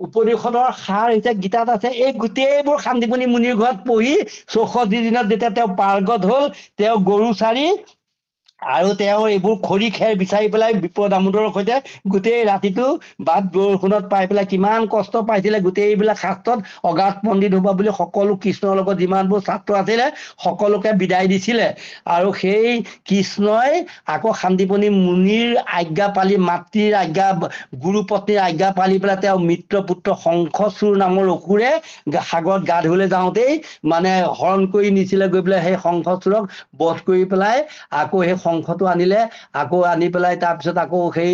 উপনিষদৰ সাৰ হৈছে গীতাত আছে এই গোটেইবোৰ শান্তিমণি মুনিৰ ঘৰত পঢ়ি 64 দিনত যেতিয়া তেওঁ পাৰ্গত হ'ল তেওঁ গৰু চাৰি আৰু তেওঁ এইবোৰ খৰি খেৰ বিচাৰি পেলাই বিপ্ৰ দামোদৰৰ সৈতে গোটেই ৰাতিটো বাট বৰষুণত পাই পেলাই কিমান কষ্ট পাইছিলে গোটেই এইবিলাক শাস্ত্ৰত অগাধ পণ্ডিত হ'ব বুলি সকলো কৃষ্ণৰ লগত যিমানবোৰ ছাত্ৰ আছিলে সকলোকে বিদায় দিছিলে আৰু সেই কৃষ্ণই আকৌ শান্তিপণি মুনিৰ আজ্ঞা পালি মাতৃৰ আজ্ঞা গুৰুপত্নীৰ আজ্ঞা পালি পেলাই তেওঁ মিত্ৰ পুত্ৰ শংখচূড় নামৰ অসুৰে সাগৰত গা ধুবলৈ যাওঁতেই মানে হৰণ কৰি নিছিলে গৈ পেলাই সেই শংখচূড়ক বধ কৰি পেলাই আকৌ সেই শংখটো আনিলে আকৌ আনি পেলাই তাৰপিছত আকৌ সেই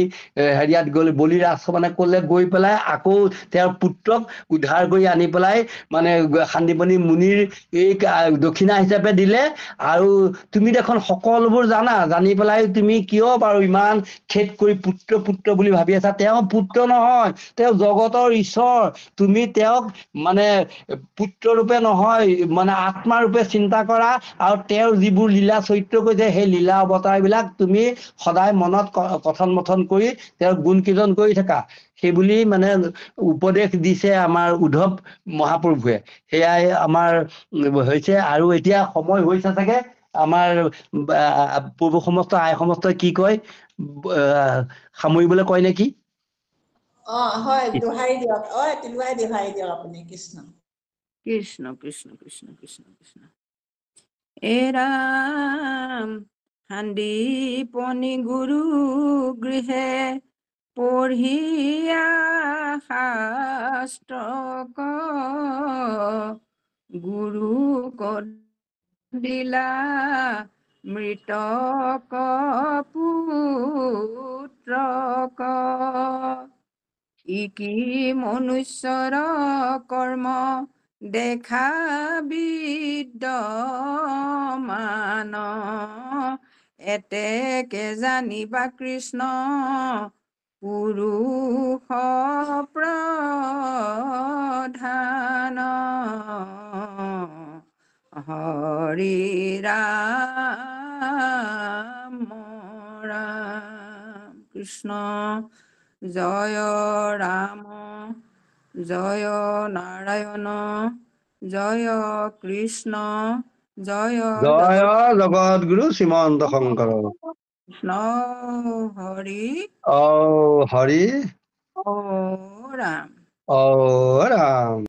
হেৰিয়াত গ'ল বলিৰ আশ্ৰমনে ক'লে গৈ পেলাই আকৌ তেওঁৰ পুত্ৰক উদ্ধাৰ কৰি আনি পেলাই মানে শান্তিপণি মুনিৰ এই দক্ষিণা হিচাপে দিলে আৰু তুমি দেখোন সকলোবোৰ জানি পেলাই তুমি কিয় বাৰু ইমান খেদ কৰি পুত্ৰ পুত্ৰ বুলি ভাবি আছা তেওঁ পুত্ৰ নহয় তেওঁ জগতৰ ঈশ্বৰ তুমি তেওঁক মানে পুত্ৰ ৰূপে নহয় মানে আত্মা ৰূপে চিন্তা কৰা আৰু তেওঁৰ যিবোৰ লীলা চৰিত্ৰ কৈছে সেই লীলা অৱতাৰবিলাক তুমি সদায় মনত কথন মথন কৰি তেওঁৰ গুণ কীৰ্তন কৰি থাকা সেইবুলি মানে উপদেশ দিছে আমাৰ উদ্ধৱ মহাপ্ৰভুৱে সেয়াই আমাৰ হৈছে আৰু এতিয়া সময় হৈছে চাগে আমাৰ পূৰ্ব সমস্ত আই সমস্তই কি কয় সামৰিবলৈ কয় নেকি হয় দোহাৰি দিয়ক তিলুৱাই দোহাৰি দিয়ক আপুনি কৃষ্ণ কৃষ্ণ কৃষ্ণ কৃষ্ণ কৃষ্ণ কৃষ্ণ এ ৰাম শান্তিপনি গুৰু গৃহে পঢ়িয়া শাস্ত্ৰ গুৰু দিলা মৃতক পুত্ৰক কি মনুষ্যৰ কৰ্ম দেখা বিদ্যমান এতেকে জানিবা কৃষ্ণ পুৰুষ প্ৰধান হৰি ৰাম ৰাম কৃষ্ণ জয় ৰাম জয় নাৰায়ণ জয় কৃষ্ণ জয় জয় জগৎগুৰু শ্ৰীমন্ত শংকৰ কৃষ্ণ হৰি হৰি ও ৰাম ও ৰাম